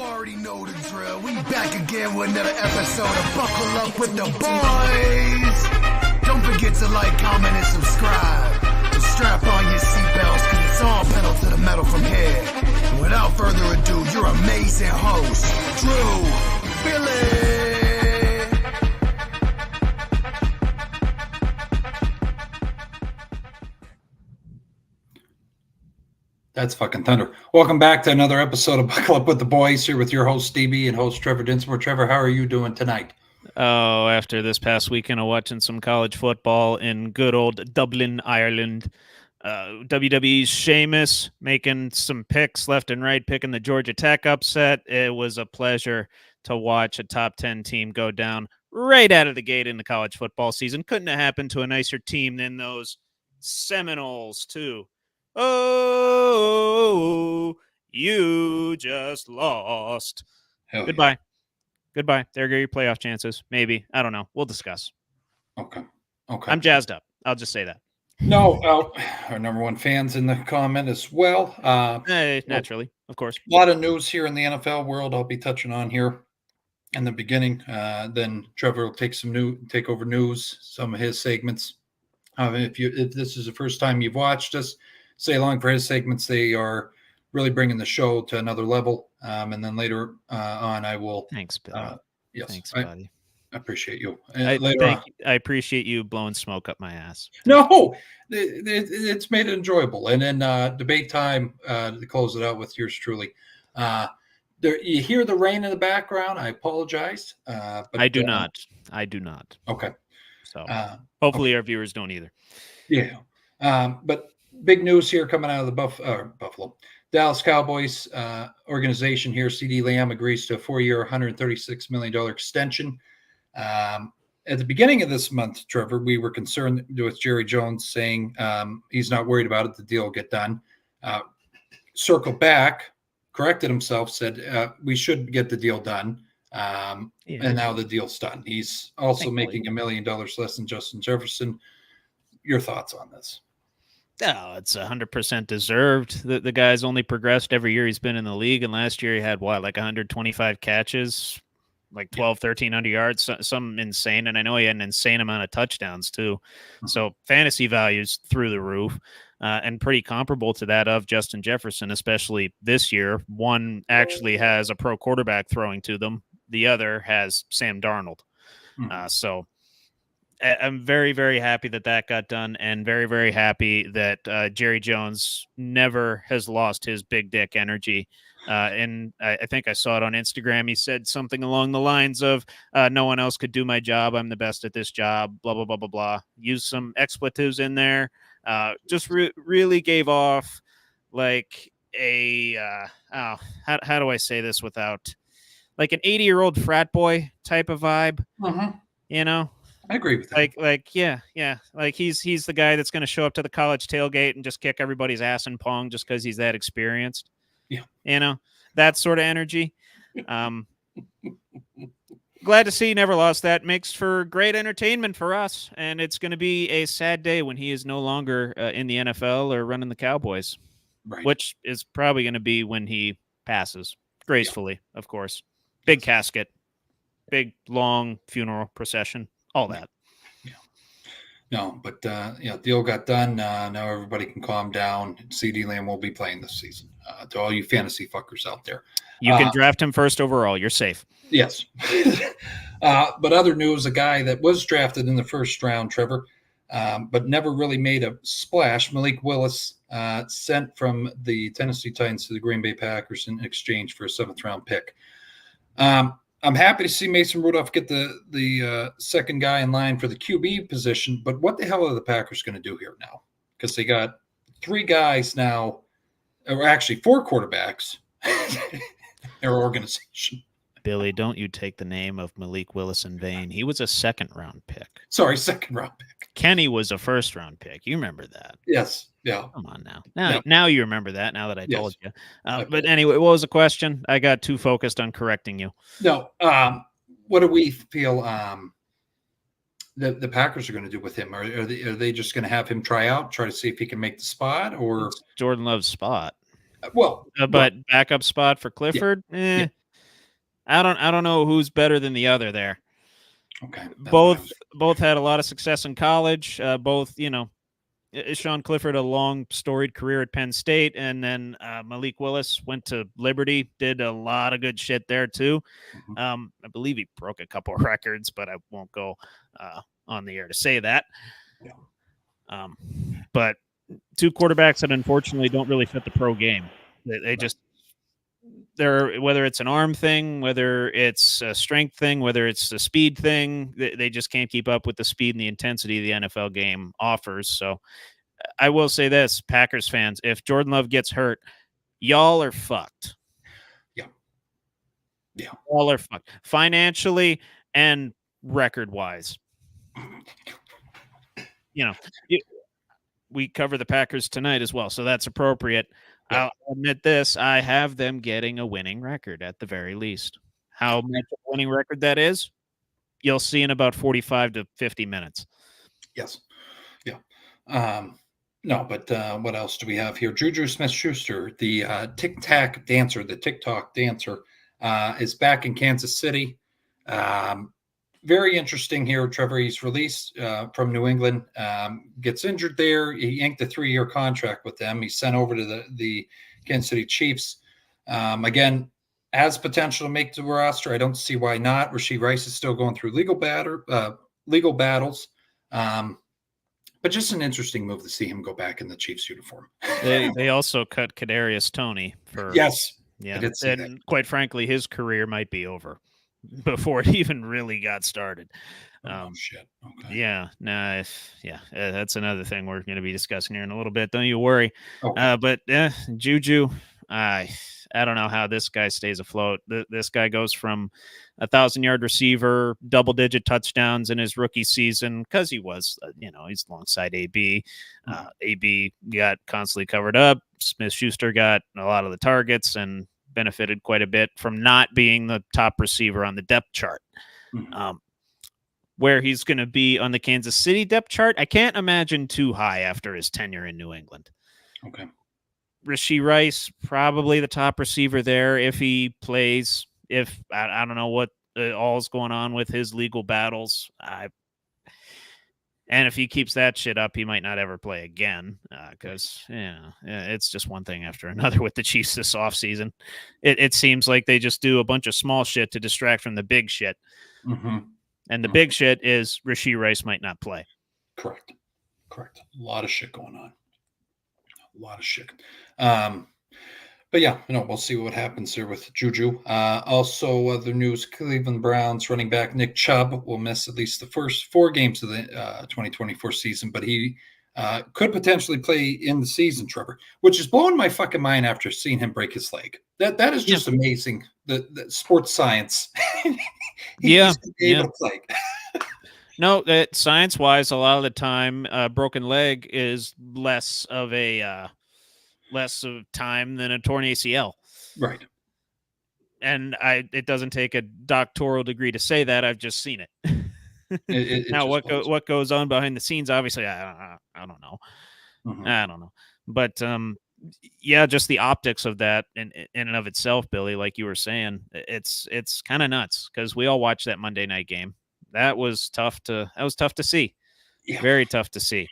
already know the drill. We back again with another episode of Buckle Up with the Boys. Don't forget to like, comment, and subscribe. And strap on your seatbelts, cause it's all pedal to the metal from here. And without further ado, your amazing host, Drew Billy. That's fucking thunder. Welcome back to another episode of Buckle Up with the Boys, here with your host, Stevie, and host, Trevor Dinsmore. Trevor, how are you doing tonight? Oh, after this past weekend of watching some college football in good old Dublin, Ireland, WWE's Sheamus making some picks left and right, picking the Georgia Tech upset. It was a pleasure to watch a top 10 team go down right out of the gate in the college football season. Couldn't have happened to a nicer team than those Seminoles, too. Oh, you just lost. Hell Goodbye. yeah. Goodbye. There go your playoff chances. Maybe. I don't know. We'll discuss. Okay. I'm jazzed up. I'll just say that. No, our number one fans in the comment as well. Naturally, of course. A lot of news here in the NFL world I'll be touching on here in the beginning. Then Trevor will take over news, some of his segments. If this is the first time you've watched us, stay along for his segments. They are really bringing the show to another level. And then later on, I will. Thanks, Bill. Yes, thanks, buddy. I appreciate you. I appreciate you blowing smoke up my ass. No, it's made it enjoyable. And then debate time to close it out with yours truly. You hear the rain in the background. I apologize. But I do not. Okay. So hopefully our viewers don't either. Yeah. But big news here coming out of the Buffalo. Dallas Cowboys organization here, CD Lamb, agrees to a 4-year, $136 million extension. At the beginning of this month, Trevor, we were concerned with Jerry Jones saying he's not worried about it. The deal will get done. Circled back, corrected himself, said we should get the deal done. And now the deal's done. He's also making $1 million less than Justin Jefferson. Your thoughts on this? Oh, it's 100% deserved. The guy's only progressed every year he's been in the league, and last year he had like 125 catches, like 1,300 yards, some insane. And I know he had an insane amount of touchdowns too. Mm-hmm. So fantasy values through the roof, and pretty comparable to that of Justin Jefferson, especially this year. One actually has a pro quarterback throwing to them. The other has Sam Darnold. Mm-hmm. So I'm very, very happy that got done, and very, very happy that Jerry Jones never has lost his big dick energy. And I think I saw it on Instagram. He said something along the lines of, no one else could do my job. I'm the best at this job, blah, blah, blah, blah, blah. Use some expletives in there. Just really gave off like how do I say this without like an 80-year-old frat boy type of vibe, you know? I agree with that. Yeah. Like he's the guy that's going to show up to the college tailgate and just kick everybody's ass in pong just because he's that experienced. Yeah. You know, that sort of energy. Glad to see he never lost that. Makes for great entertainment for us. And it's going to be a sad day when he is no longer in the NFL or running the Cowboys, right, which is probably going to be when he passes gracefully, of course. Big casket, big, long funeral procession. All that. Yeah. No, but deal got done. Now everybody can calm down. CD Lamb will be playing this season. To all you fantasy fuckers out there, you can draft him first overall. You're safe. Yes. But other news: a guy that was drafted in the first round, Trevor, but never really made a splash. Malik Willis, sent from the Tennessee Titans to the Green Bay Packers in exchange for a 7th round pick. I'm happy to see Mason Rudolph get the second guy in line for the QB position, but what the hell are the Packers going to do here now? Because they got 3 guys now, or actually 4 quarterbacks in their organization. Billy, don't you take the name of Malik Willis in vain. He was a 2nd-round pick. Sorry, 2nd-round pick. Kenny was a 1st-round pick. You remember that? Yes. Yeah. Come on now. Now you remember that, now that I told you. But anyway, what was the question? I got too focused on correcting you. No. What do we feel the Packers are going to do with him? Are they just going to have him try to see if he can make the spot? Or it's Jordan Love's spot. But backup spot for Clifford? Yeah. I don't know who's better than the other there. Okay. Both had a lot of success in college. Both, Sean Clifford, a long storied career at Penn State, and then Malik Willis went to Liberty, did a lot of good shit there too. Mm-hmm. I believe he broke a couple of records, but I won't go on the air to say that. Yeah. But two quarterbacks that unfortunately don't really fit the pro game. They just whether it's an arm thing, whether it's a strength thing, whether it's a speed thing, they just can't keep up with the speed and the intensity the NFL game offers. So I will say this, Packers fans, if Jordan Love gets hurt, y'all are fucked. Yeah. Y'all are fucked financially and record wise. We cover the Packers tonight as well, so that's appropriate. Yeah. I'll admit this, I have them getting a winning record at the very least. How much of a winning record that is, you'll see in about 45 to 50 minutes. Yes. Yeah. No, but what else do we have here? Juju Smith-Schuster, the TikTok dancer, is back in Kansas City. Very interesting here, Trevor. He's released from New England, gets injured there. He inked a 3-year contract with them. He's sent over to the Kansas City Chiefs. Again, has potential to make the roster. I don't see why not. Rashee Rice is still going through legal battles. But just an interesting move to see him go back in the Chiefs uniform. They also cut Kadarius Toney for yes. Yeah, and quite frankly, his career might be over before it even really got started. Shit. Okay. Yeah, that's another thing we're going to be discussing here in a little bit. Don't you worry. Okay. But Juju, I don't know how this guy stays afloat. This guy goes from 1,000-yard receiver, double-digit touchdowns in his rookie season because he was, he's alongside AB. AB got constantly covered up. Smith-Schuster got a lot of the targets and benefited quite a bit from not being the top receiver on the depth chart. Where he's going to be on the Kansas City depth chart, I can't imagine too high after his tenure in New England. Okay. Rashee Rice, probably the top receiver there if he plays. If I don't know what all's going on with his legal battles. And if he keeps that shit up, he might not ever play again because it's just one thing after another with the Chiefs this offseason. It seems like they just do a bunch of small shit to distract from the big shit. Mm-hmm. And the big shit is Rashee Rice might not play. Correct. A lot of shit going on. But yeah, we'll see what happens here with Juju. Also, other news, Cleveland Browns running back Nick Chubb will miss at least the first 4 games of the 2024 season, but he could potentially play in the season, Trevor, which is blowing my fucking mind after seeing him break his leg. That is just amazing, the sports science. He's able to play. No, that science-wise, a lot of the time, broken leg is less of time than a torn ACL. Right. And it doesn't take a doctoral degree to say that. I've just seen it. Now, what goes on behind the scenes, obviously, I don't know. Mm-hmm. I don't know. But, just the optics of that in and of itself, Billy, like you were saying, it's kind of nuts because we all watched that Monday night game. That was tough to see. Yeah. Very tough to see.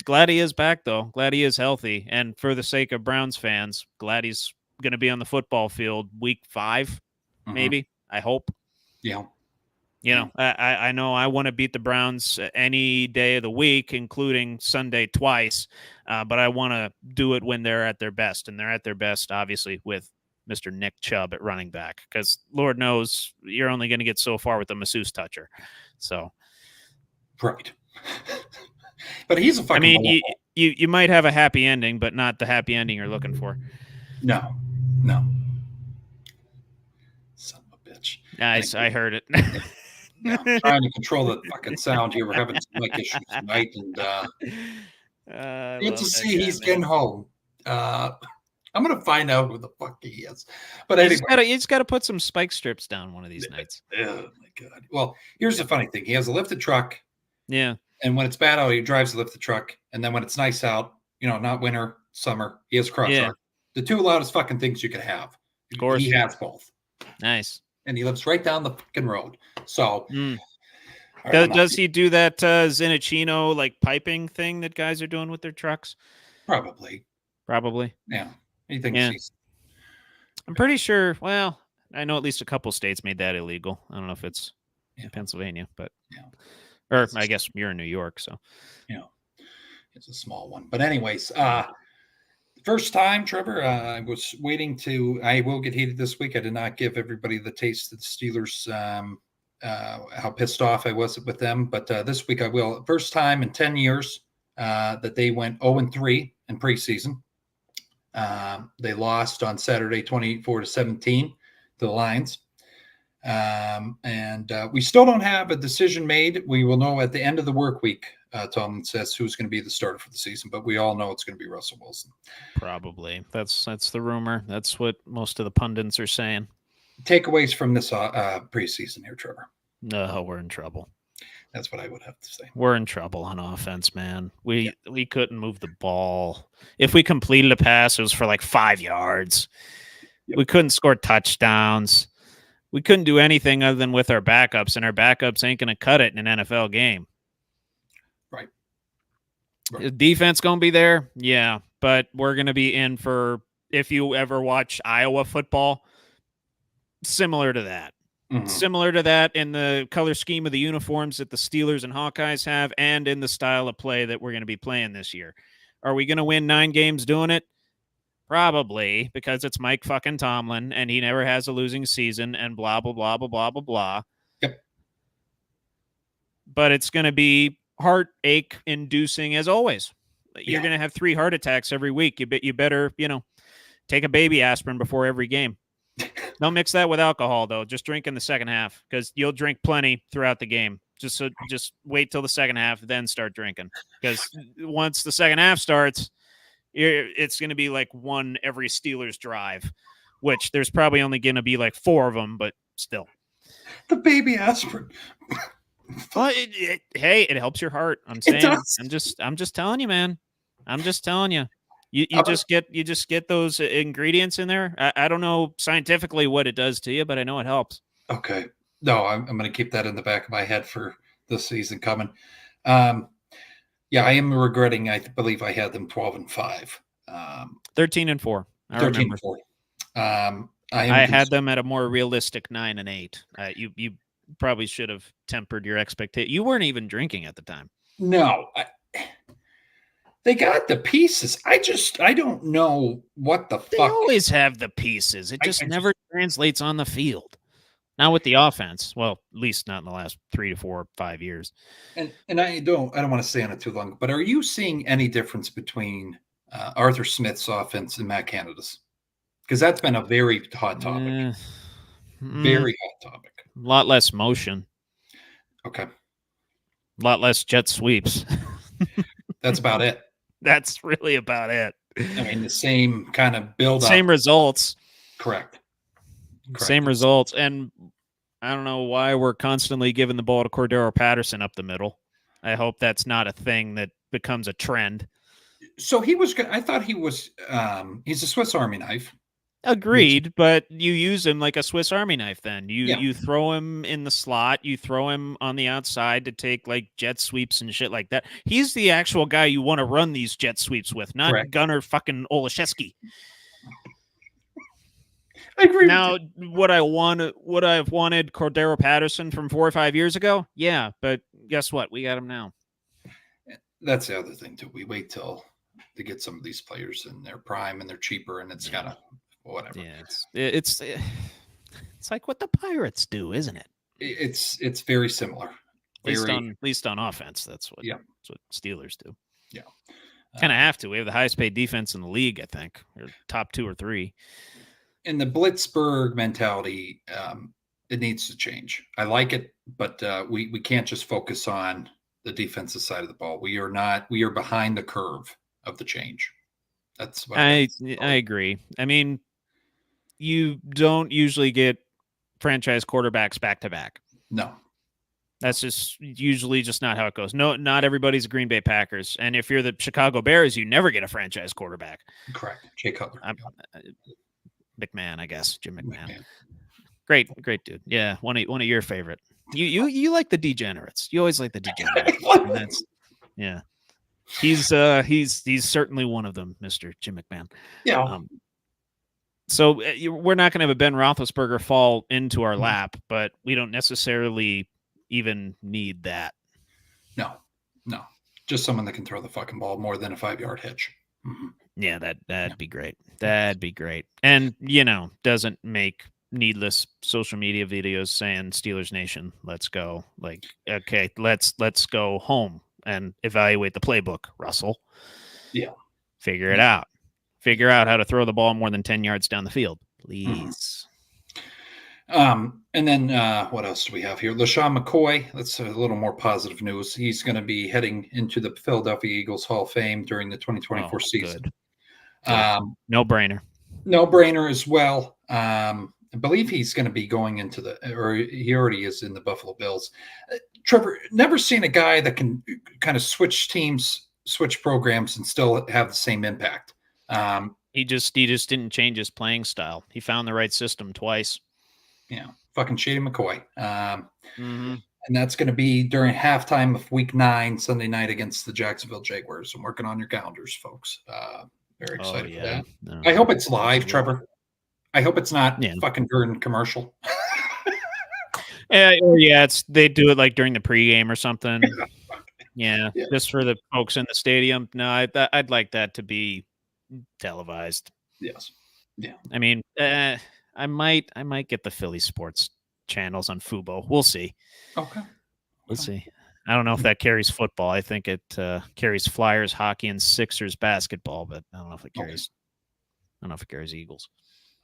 Glad he is back, though. Glad he is healthy. And for the sake of Browns fans, glad he's going to be on the football field week 5, maybe. I hope. Yeah. I know I want to beat the Browns any day of the week, including Sunday twice. But I want to do it when they're at their best. And they're at their best, obviously, with Mr. Nick Chubb at running back. Because Lord knows you're only going to get so far with a masseuse toucher. So. Right. But he's a fucking you might have a happy ending, but not the happy ending you're looking for. No. Son of a bitch. Nice, I heard it. I'm trying to control the fucking sound here. We're having some mic issues tonight, and good to see he's getting home. I'm gonna find out who the fuck he is. But anyway, you just gotta put some spike strips down one of these nights. Oh my god! Well, here's the funny thing: he has a lifted truck. Yeah. And when it's bad out, he drives the lifted truck. And then when it's nice out, not winter, summer, he has a crotch truck. The 2 loudest fucking things you could have. Of course. He has both. Nice. and he lives right down the fucking road. So, Does he do that Zinachino like piping thing that guys are doing with their trucks? Probably. Yeah. He thinks he's. I'm pretty sure. Well, I know at least a couple states made that illegal. I don't know if it's in Pennsylvania, but or I guess you're in New York, so it's a small one. But anyways, first time, Trevor. I was waiting to. I will get heated this week. I did not give everybody the taste of the Steelers. How pissed off I was with them, but this week I will. First time in 10 years that they went 0-3 in preseason. They lost on Saturday 24-17 to the Lions. And we still don't have a decision made. We will know at the end of the work week, Tomlin says, who's going to be the starter for the season, but we all know it's going to be Russell Wilson. Probably. That's the rumor. That's what most of the pundits are saying. Takeaways from this preseason here, Trevor. No, we're in trouble. That's what I would have to say. We're in trouble on offense, man. We couldn't move the ball. If we completed a pass, it was for like 5 yards. We couldn't score touchdowns. We couldn't do anything other than with our backups, and our backups ain't going to cut it in an NFL game. Right. The defense going to be there? Yeah, but we're going to be in for, if you ever watch Iowa football, similar to that. Mm-hmm. Similar to that in the color scheme of the uniforms that the Steelers and Hawkeyes have, and in the style of play that we're going to be playing this year. Are we going to win 9 games doing it? Probably, because it's Mike fucking Tomlin, and he never has a losing season, and blah, blah, blah, blah, blah, blah, blah. Yep. But it's going to be heartache-inducing as always. You're going to have 3 heart attacks every week. You better, take a baby aspirin before every game. Don't mix that with alcohol, though. Just drink in the second half, because you'll drink plenty throughout the game. Just wait till the second half, then start drinking. Because once the second half starts, it's going to be like one every Steelers drive, which there's probably only going to be like 4 of them, but still. The baby aspirin. Well, hey, it helps your heart. I'm saying. I'm just telling you, man. I'm just telling you. You just get those ingredients in there. I don't know scientifically what it does to you, but I know it helps. Okay. No, I'm going to keep that in the back of my head for this season coming. Yeah, I am regretting. I believe I had them 12-5. 13-4. 13-4. I had them at a more realistic 9-8. You probably should have tempered your expectation. You weren't even drinking at the time. No. They got the pieces. I don't know what the fuck. They always have the pieces. It just never translates on the field. Not with the offense. Well, at least not in the last 3 to 4 or 5 years. And I don't want to stay on it too long, but are you seeing any difference between Arthur Smith's offense and Matt Canada's? Because that's been a very hot topic. Very hot topic. A lot less motion. Okay. A lot less jet sweeps. That's about it. That's really about it. I mean, the same kind of build up. Same results. Correct. Same results. And I don't know why we're constantly giving the ball to Cordero Patterson up the middle. I hope that's not a thing that becomes a trend. So he was good. I thought he was he's a Swiss Army knife. Agreed, but you use him like a Swiss Army knife then. You throw him in the slot, you throw him on the outside to take like jet sweeps and shit like that. He's the actual guy you want to run these jet sweeps with, not Correct. Gunnar fucking Olszewski. I agree. Now, would I've wanted Cordero Patterson from 4 or 5 years ago? Yeah, but guess what? We got him now. That's the other thing too. We wait till to get some of these players in their prime and they're cheaper, and it's kind of whatever. Yeah, it's like what the Pirates do, isn't it? It's very similar. At least on offense, that's what Steelers do. Yeah, kind of have to. We have the highest paid defense in the league, I think, or top 2 or 3. And the Blitzburg mentality, it needs to change. I like it, but we can't just focus on the defensive side of the ball. We are behind the curve of the change. That's what I agree. I mean, you don't usually get franchise quarterbacks back to back. No. That's just usually just not how it goes. No, not everybody's Green Bay Packers. And if you're the Chicago Bears, you never get a franchise quarterback. Correct. Jay Cutler. McMahon, I guess. Jim McMahon. Great dude. Yeah, one of your favorite. You like the degenerates. You always like the degenerates. And that's yeah. He's certainly one of them, Mr. Jim McMahon. Yeah. So we're not going to have a Ben Roethlisberger fall into our lap, but we don't necessarily even need that. No. Just someone that can throw the fucking ball more than a 5-yard hitch. Mm-hmm. Yeah, that'd be great. That'd be great. And doesn't make needless social media videos saying Steelers Nation, let's go. Like, okay, let's go home and evaluate the playbook, Russell. Yeah. Figure it out. Figure out how to throw the ball more than 10 yards down the field, please. And then what else do we have here? LaShawn McCoy. That's a little more positive news. He's going to be heading into the Philadelphia Eagles Hall of Fame during the 2024 season. Good. No brainer. No brainer as well. I believe he's going to be going into or he already is in the Buffalo Bills. Trevor, never seen a guy that can kind of switch teams, switch programs, and still have the same impact. He just didn't change his playing style. He found the right system twice. Yeah, fucking Shady McCoy. And that's going to be during halftime of Week 9, Sunday night against the Jacksonville Jaguars. I'm working on your calendars, folks. Very excited for that. No. I hope it's live, Trevor. I hope it's not fucking during commercial. Yeah, they do it like during the pregame or something. Yeah, just for the folks in the stadium. No, I'd like that to be televised. Yes. Yeah. I mean, I might get the Philly sports channels on Fubo. We'll see. Okay. We'll see. I don't know if that carries football. I think it carries Flyers hockey and Sixers basketball, but I don't know if it carries. I don't know if it carries Eagles.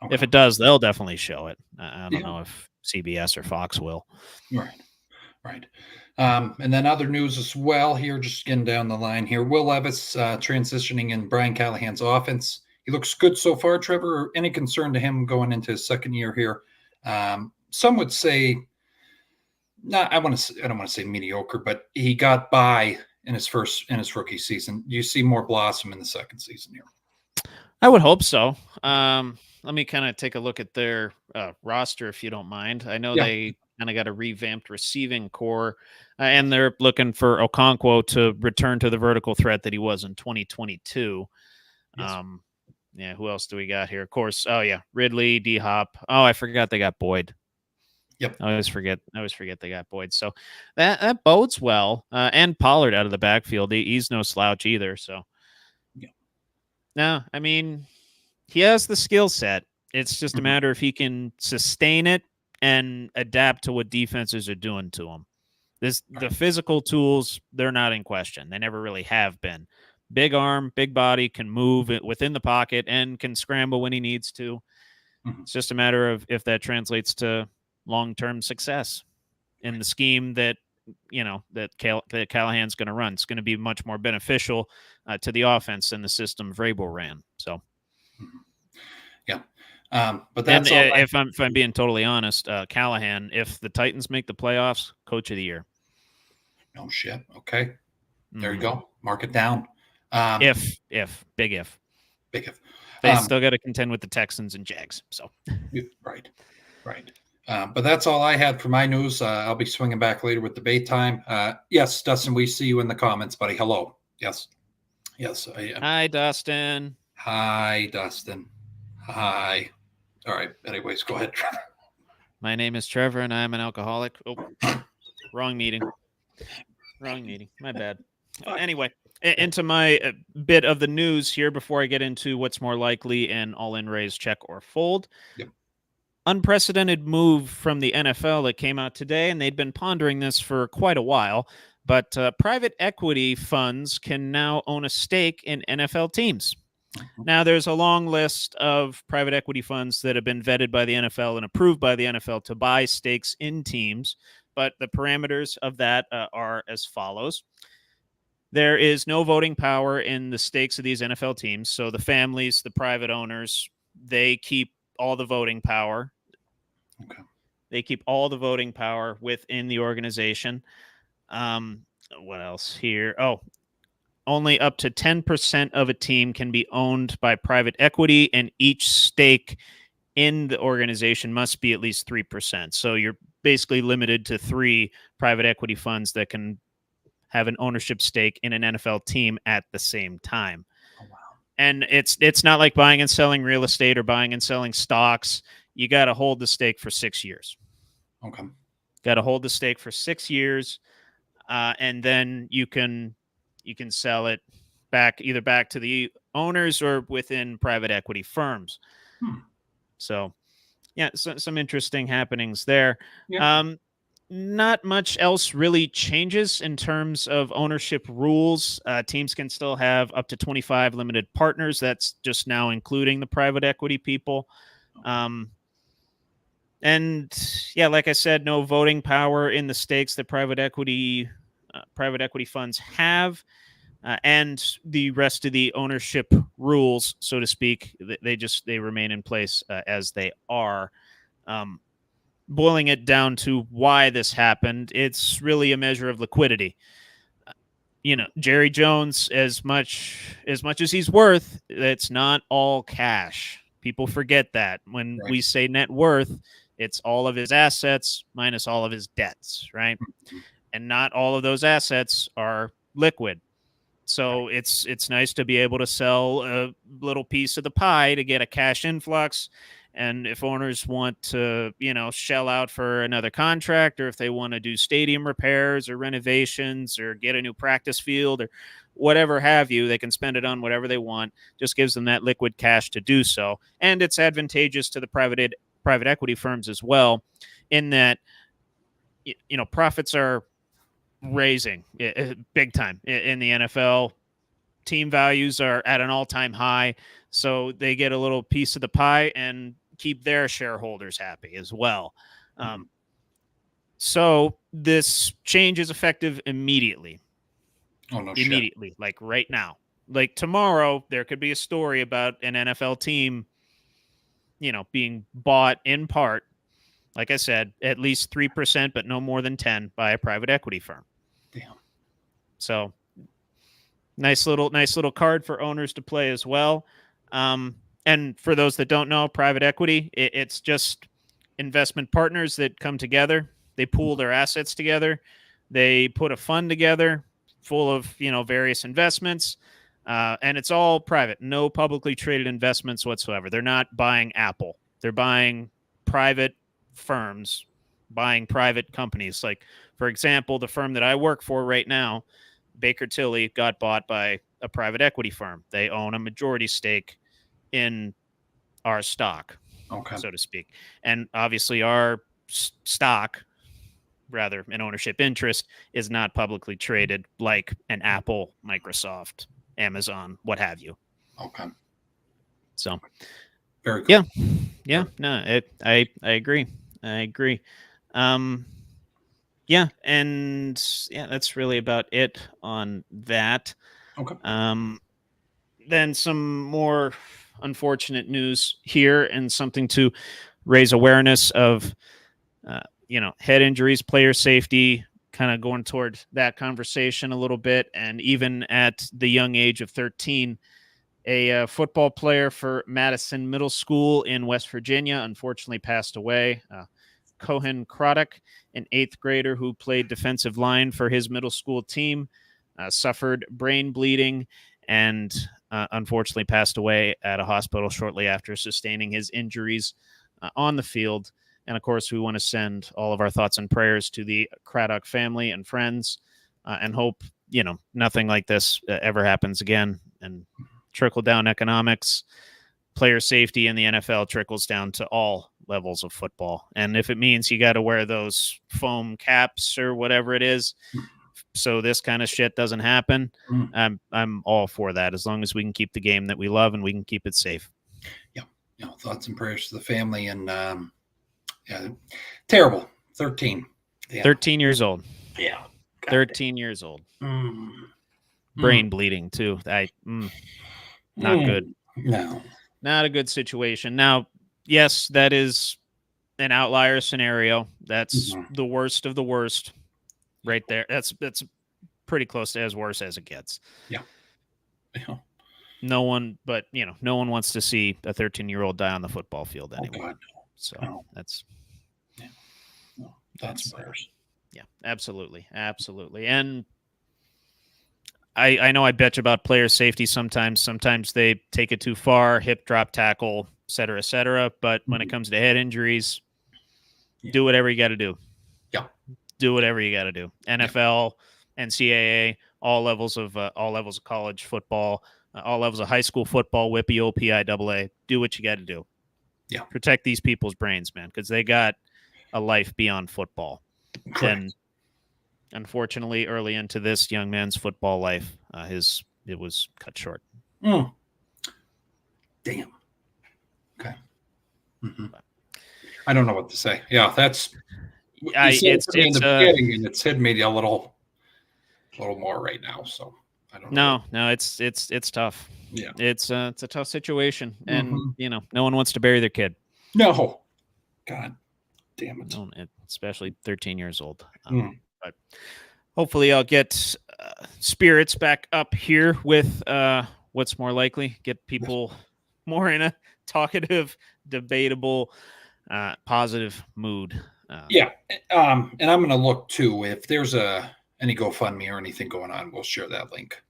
Okay. If it does, they'll definitely show it. I don't know if CBS or Fox will. Right. And then other news as well here, just getting down the line here. Will Levis transitioning in Brian Callahan's offense. He looks good so far, Trevor. Any concern to him going into his second year here? Some would say, I don't want to say mediocre, but he got by in his rookie season. Do you see more blossom in the second season here? I would hope so. Let me kind of take a look at their roster, if you don't mind. I know they kind of got a revamped receiving core, and they're looking for Okonkwo to return to the vertical threat that he was in 2022. Yes. Who else do we got here? Of course, Ridley, D-Hop. Oh, I forgot they got Boyd. Yep. I always forget they got Boyd. So that bodes well. And Pollard out of the backfield. He's no slouch either. So, no, I mean, he has the skill set. It's just a matter if he can sustain it and adapt to what defenses are doing to him. The physical tools, they're not in question. They never really have been. Big arm, big body, can move within the pocket and can scramble when he needs to. It's just a matter of if that translates to long-term success in the scheme that that Callahan's going to run. It's going to be much more beneficial to the offense than the system Vrabel ran. So, but that's all. If I'm being totally honest, Callahan, if the Titans make the playoffs, Coach of the Year. No shit. Okay, there you go. Mark it down. Big if. They still got to contend with the Texans and Jags. So right. But that's all I had for my news. I'll be swinging back later with debate time. Yes, Dustin, we see you in the comments, buddy. Hello. Yes, I am. Hi, Dustin. Hi, Dustin. Hi. All right. Anyways, go ahead, Trevor. My name is Trevor, and I'm an alcoholic. Oh, wrong meeting. My bad. Anyway, into my bit of the news here before I get into what's more likely an all-in raise, check, or fold. Yep. Unprecedented move from the NFL that came out today, and they'd been pondering this for quite a while, but private equity funds can now own a stake in NFL teams. Now, there's a long list of private equity funds that have been vetted by the NFL and approved by the NFL to buy stakes in teams, but the parameters of that are as follows. There is no voting power in the stakes of these NFL teams, so the families, the private owners, they keep all the voting power. Okay. They keep all the voting power within the organization. What else here? Oh, only up to 10% of a team can be owned by private equity, and each stake in the organization must be at least 3%. So you're basically limited to 3 private equity funds that can have an ownership stake in an NFL team at the same time. Oh, wow. And it's not like buying and selling real estate or buying and selling stocks. You got to hold the stake for 6 years. Okay. Got to hold the stake for 6 years, and then you can sell it back to the owners or within private equity firms. So, yeah, some interesting happenings there. Yeah. Not much else really changes in terms of ownership rules. Teams can still have up to 25 limited partners. That's just now including the private equity people. And yeah, like I said, no voting power in the stakes that private equity funds have. And the rest of the ownership rules, so to speak, they remain in place as they are. Boiling it down to why this happened, it's really a measure of liquidity. Jerry Jones, as much as he's worth, it's not all cash. People forget that when we say net worth, it's all of his assets minus all of his debts, right? And not all of those assets are liquid. So it's nice to be able to sell a little piece of the pie to get a cash influx. And if owners want to, shell out for another contract, or if they want to do stadium repairs or renovations or get a new practice field or whatever have you, they can spend it on whatever they want. Just gives them that liquid cash to do so. And it's advantageous to the private equity firms as well, in that, profits are raising big time in the NFL. Team values are at an all-time high, so they get a little piece of the pie and keep their shareholders happy as well. So this change is effective immediately. Oh, no immediately, shit. Like right now. Like tomorrow, there could be a story about an NFL team, being bought in part, like I said, at least 3%, but no more than 10 by a private equity firm. Damn. So nice little card for owners to play as well. And for those that don't know, private equity, it's just investment partners that come together. They pool their assets together. They put a fund together full of, various investments. And it's all private, no publicly traded investments whatsoever. They're not buying Apple. They're buying private firms, buying private companies. Like, for example, the firm that I work for right now, Baker Tilly, got bought by a private equity firm. They own a majority stake in our stock, so to speak. And obviously our stock, rather an ownership interest, is not publicly traded like an Apple, Microsoft, Amazon, what have you. Okay. So very cool. Yeah. No, I agree. Yeah, and yeah, that's really about it on that. Okay. Then some more unfortunate news here, and something to raise awareness of, head injuries, player safety, kind of going toward that conversation a little bit. And even at the young age of 13, a football player for Madison Middle School in West Virginia unfortunately passed away. Cohen Craddock, an 8th grader who played defensive line for his middle school team, suffered brain bleeding and unfortunately passed away at a hospital shortly after sustaining his injuries on the field. And of course, we want to send all of our thoughts and prayers to the Craddock family and friends, and hope, nothing like this ever happens again. And trickle down economics, player safety in the NFL trickles down to all levels of football. And if it means you got to wear those foam caps or whatever it is, so this kind of shit doesn't happen, I'm all for that, as long as we can keep the game that we love and we can keep it safe. Yeah. Thoughts and prayers to the family. And terrible. 13. Yeah. 13 years old. Yeah. 13 years old. Brain bleeding too. Not good. No. Not a good situation. Now, yes, that is an outlier scenario. That's the worst of the worst right there. That's pretty close to as worse as it gets. Yeah. no one wants to see a 13-year-old die on the football field anyway. God, So no. that's prayers. Yeah, absolutely. And I know I bitch about player safety sometimes. Sometimes they take it too far, hip drop tackle, et cetera. But when it comes to head injuries, do whatever you got to do. Yeah. Do whatever you got to do. NFL, NCAA, all levels of college football, all levels of high school football, WIPI, OPIAA. Do what you got to do. Yeah. Protect these people's brains, man, because they got a life beyond football. Correct. And unfortunately, early into this young man's football life, it was cut short. Damn. Okay. I don't know what to say. Yeah, that's. It's in the beginning, and it's hit me a little more right now. So I don't know. No, it's tough. Yeah, it's a tough situation, and no one wants to bury their kid. No, God damn it. No, especially 13 years old. But hopefully, I'll get spirits back up here with what's more likely. Get people more in a talkative, debatable, positive mood. And I'm going to look too if there's any GoFundMe or anything going on. We'll share that link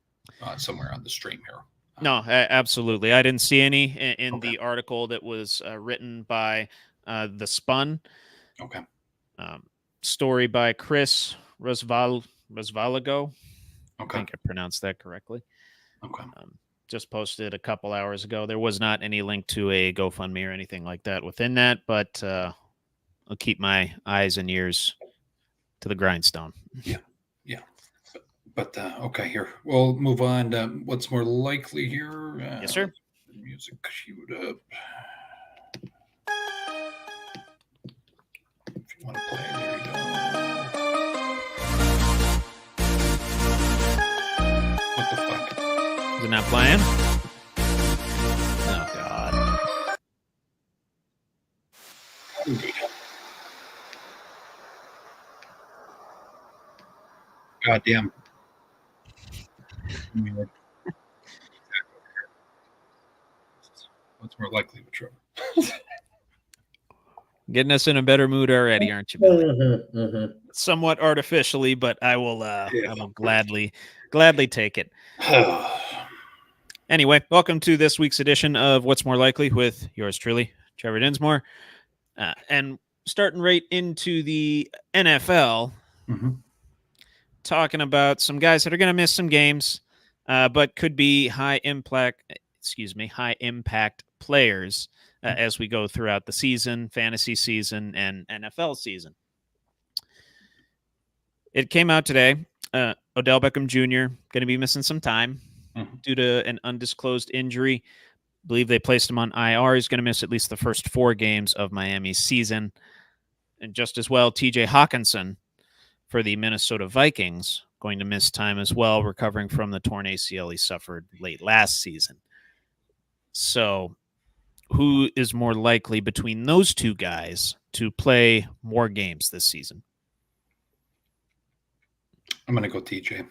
somewhere on the stream here. No, absolutely. I didn't see any in the article that was written by The Spun. Okay. Story by Chris Rosvalago. Okay. I think I pronounced that correctly. Okay. Just posted a couple hours ago. There was not any link to a GoFundMe or anything like that within that, but I'll keep my eyes and ears to the grindstone. Yeah. But okay, here we'll move on. What's more likely here? Yes, sir. Music queued up. If you want to play, there you go. What the fuck? Is it not playing? Oh God. God damn. What's more likely with Trevor? Getting us in a better mood already, aren't you, Billy? Somewhat artificially, but I will gladly take it. Anyway, welcome to this week's edition of What's More Likely with yours truly, Trevor Dinsmore. And starting right into the NFL, talking about some guys that are going to miss some games, but could be high impact players as we go throughout the season, fantasy season, and NFL season. It came out today. Odell Beckham Jr. going to be missing some time due to an undisclosed injury. I believe they placed him on IR. He's going to miss at least the first 4 games of Miami's season. And just as well, TJ Hawkinson for the Minnesota Vikings going to miss time as well, recovering from the torn ACL he suffered late last season. So who is more likely between those two guys to play more games this season? I'm going to go TJ.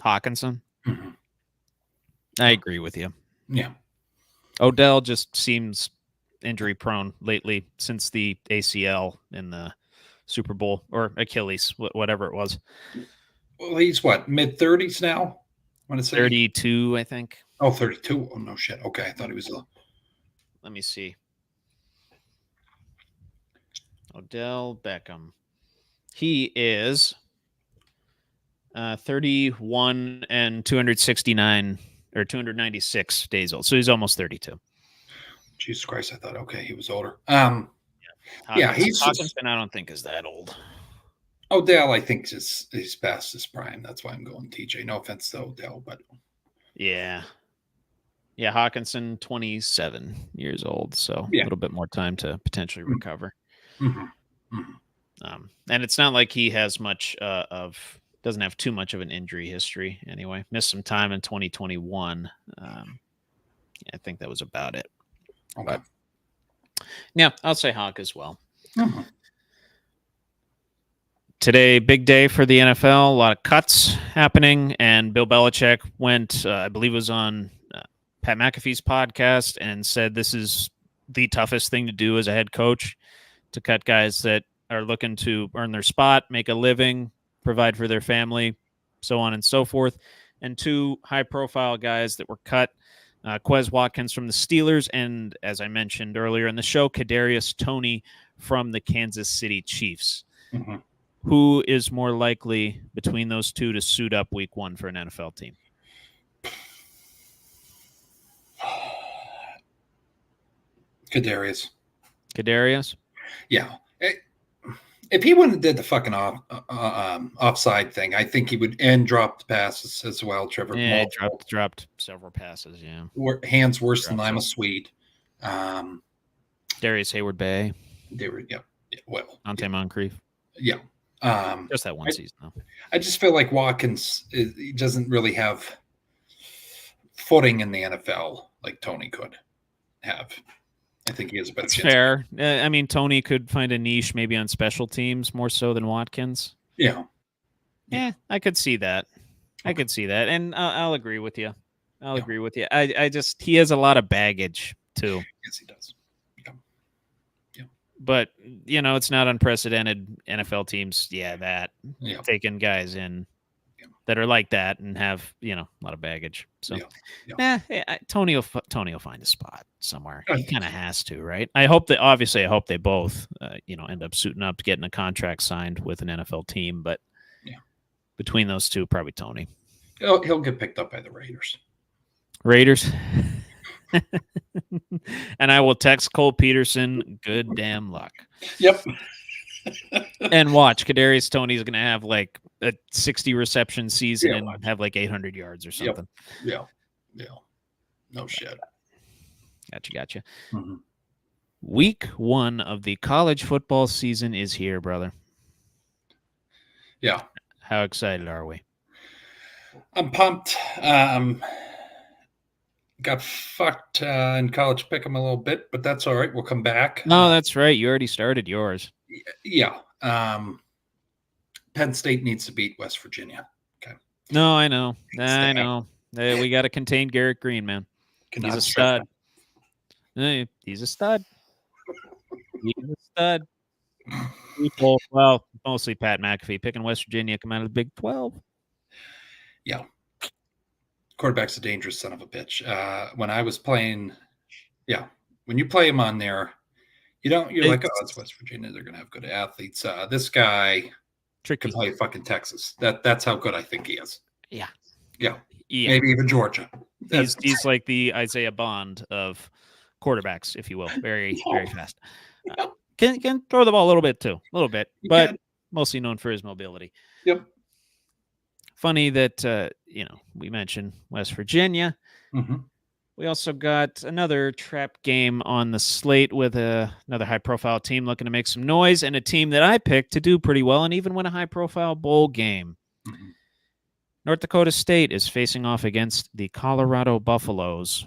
Hawkinson? I agree with you. Yeah. Odell just seems injury prone lately since the ACL in the Super Bowl or Achilles, whatever it was. Well, he's what, mid-30s now? I want to say 32, I think. Oh, 32. Oh, no shit. Okay, I thought he was a... Let me see. Odell Beckham. He is 31 and 269 or 296 days old. So he's almost 32. Jesus Christ, I thought, okay, he was older. Hawkinson, I don't think is that old. Odell, I think, he's past his prime. That's why I'm going TJ. No offense to Odell, but... Yeah, Hawkinson, 27 years old, so a little bit more time to potentially recover. And it's not like he has much doesn't have too much of an injury history anyway. Missed some time in 2021. I think that was about it. Okay. But, yeah, I'll say Hawk as well. Today, big day for the NFL. A lot of cuts happening, and Bill Belichick went, I believe it was on Pat McAfee's podcast and said this is the toughest thing to do as a head coach, to cut guys that are looking to earn their spot, make a living, provide for their family, so on and so forth. And 2 high-profile guys that were cut, Quez Watkins from the Steelers, and as I mentioned earlier in the show, Kadarius Toney from the Kansas City Chiefs. Mm-hmm. Who is more likely between those 2 to suit up week 1 for an NFL team? Kadarius. Kadarius? Yeah. If he wouldn't have did the fucking offside thing, I think he would, and dropped passes as well. Trevor, yeah, dropped several passes. Yeah, hands worse than Lima Sweet. Darius Hayward-Bay. They were, yeah. Well, Ante Moncrief. Yeah. Just that one season, though. I just feel like Watkins he doesn't really have footing in the NFL like Toney could have. I think he has a better chance. Fair. I mean, Toney could find a niche maybe on special teams more so than Watkins. Yeah. Yeah, I could see that. Okay. I could see that. And I'll agree with you. I'll agree with you. I just, he has a lot of baggage too. Yes, he does. Yeah. But, it's not unprecedented NFL teams. Taking guys in that are like that and have, a lot of baggage. So, Toney will find a spot somewhere. He kind of has to, right? I hope they both, end up suiting up, getting a contract signed with an NFL team. But between those 2, probably Toney. He'll get picked up by the Raiders. And I will text Cole Peterson, good damn luck. Yep. And watch, Kadarius Toney's going to have like a 60 reception season and have like 800 yards or something. Yeah. No shit. Gotcha. Mm-hmm. Week 1 of the college football season is here, brother. Yeah. How excited are we? I'm pumped. Got fucked in college pick'em a little bit, but that's all right. We'll come back. No, that's right. You already started yours. Yeah. Penn State needs to beat West Virginia. Okay. No, I know. We got to contain Garrett Green, man. He's a stud. He's a stud. People, well, mostly Pat McAfee picking West Virginia come out of the Big 12. Yeah. Quarterback's a dangerous son of a bitch. When I was playing, when you play him on there, you're like, oh, it's West Virginia. They're going to have good athletes. This guy can play fucking Texas. That's how good I think he is. Yeah. Maybe even Georgia. He's like the Isaiah Bond of quarterbacks, if you will. Very, very fast. Can throw the ball a little bit too. A little bit. But mostly known for his mobility. Yep. Funny that, we mentioned West Virginia. Mm-hmm. We also got another trap game on the slate with another high-profile team looking to make some noise, and a team that I picked to do pretty well and even win a high-profile bowl game. Mm-hmm. North Dakota State is facing off against the Colorado Buffaloes.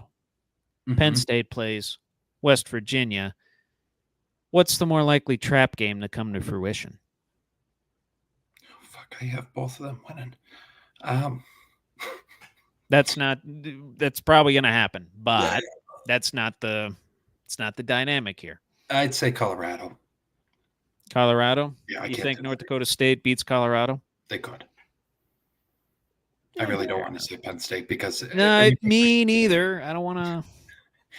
Mm-hmm. Penn State plays West Virginia. What's the more likely trap game to come to fruition? Oh, fuck, I have both of them winning. That's probably going to happen, but it's not the dynamic here. I'd say Colorado. Colorado? Yeah. You think North Dakota State beats Colorado? They could. I really don't want to say Penn State because me neither. I don't want to.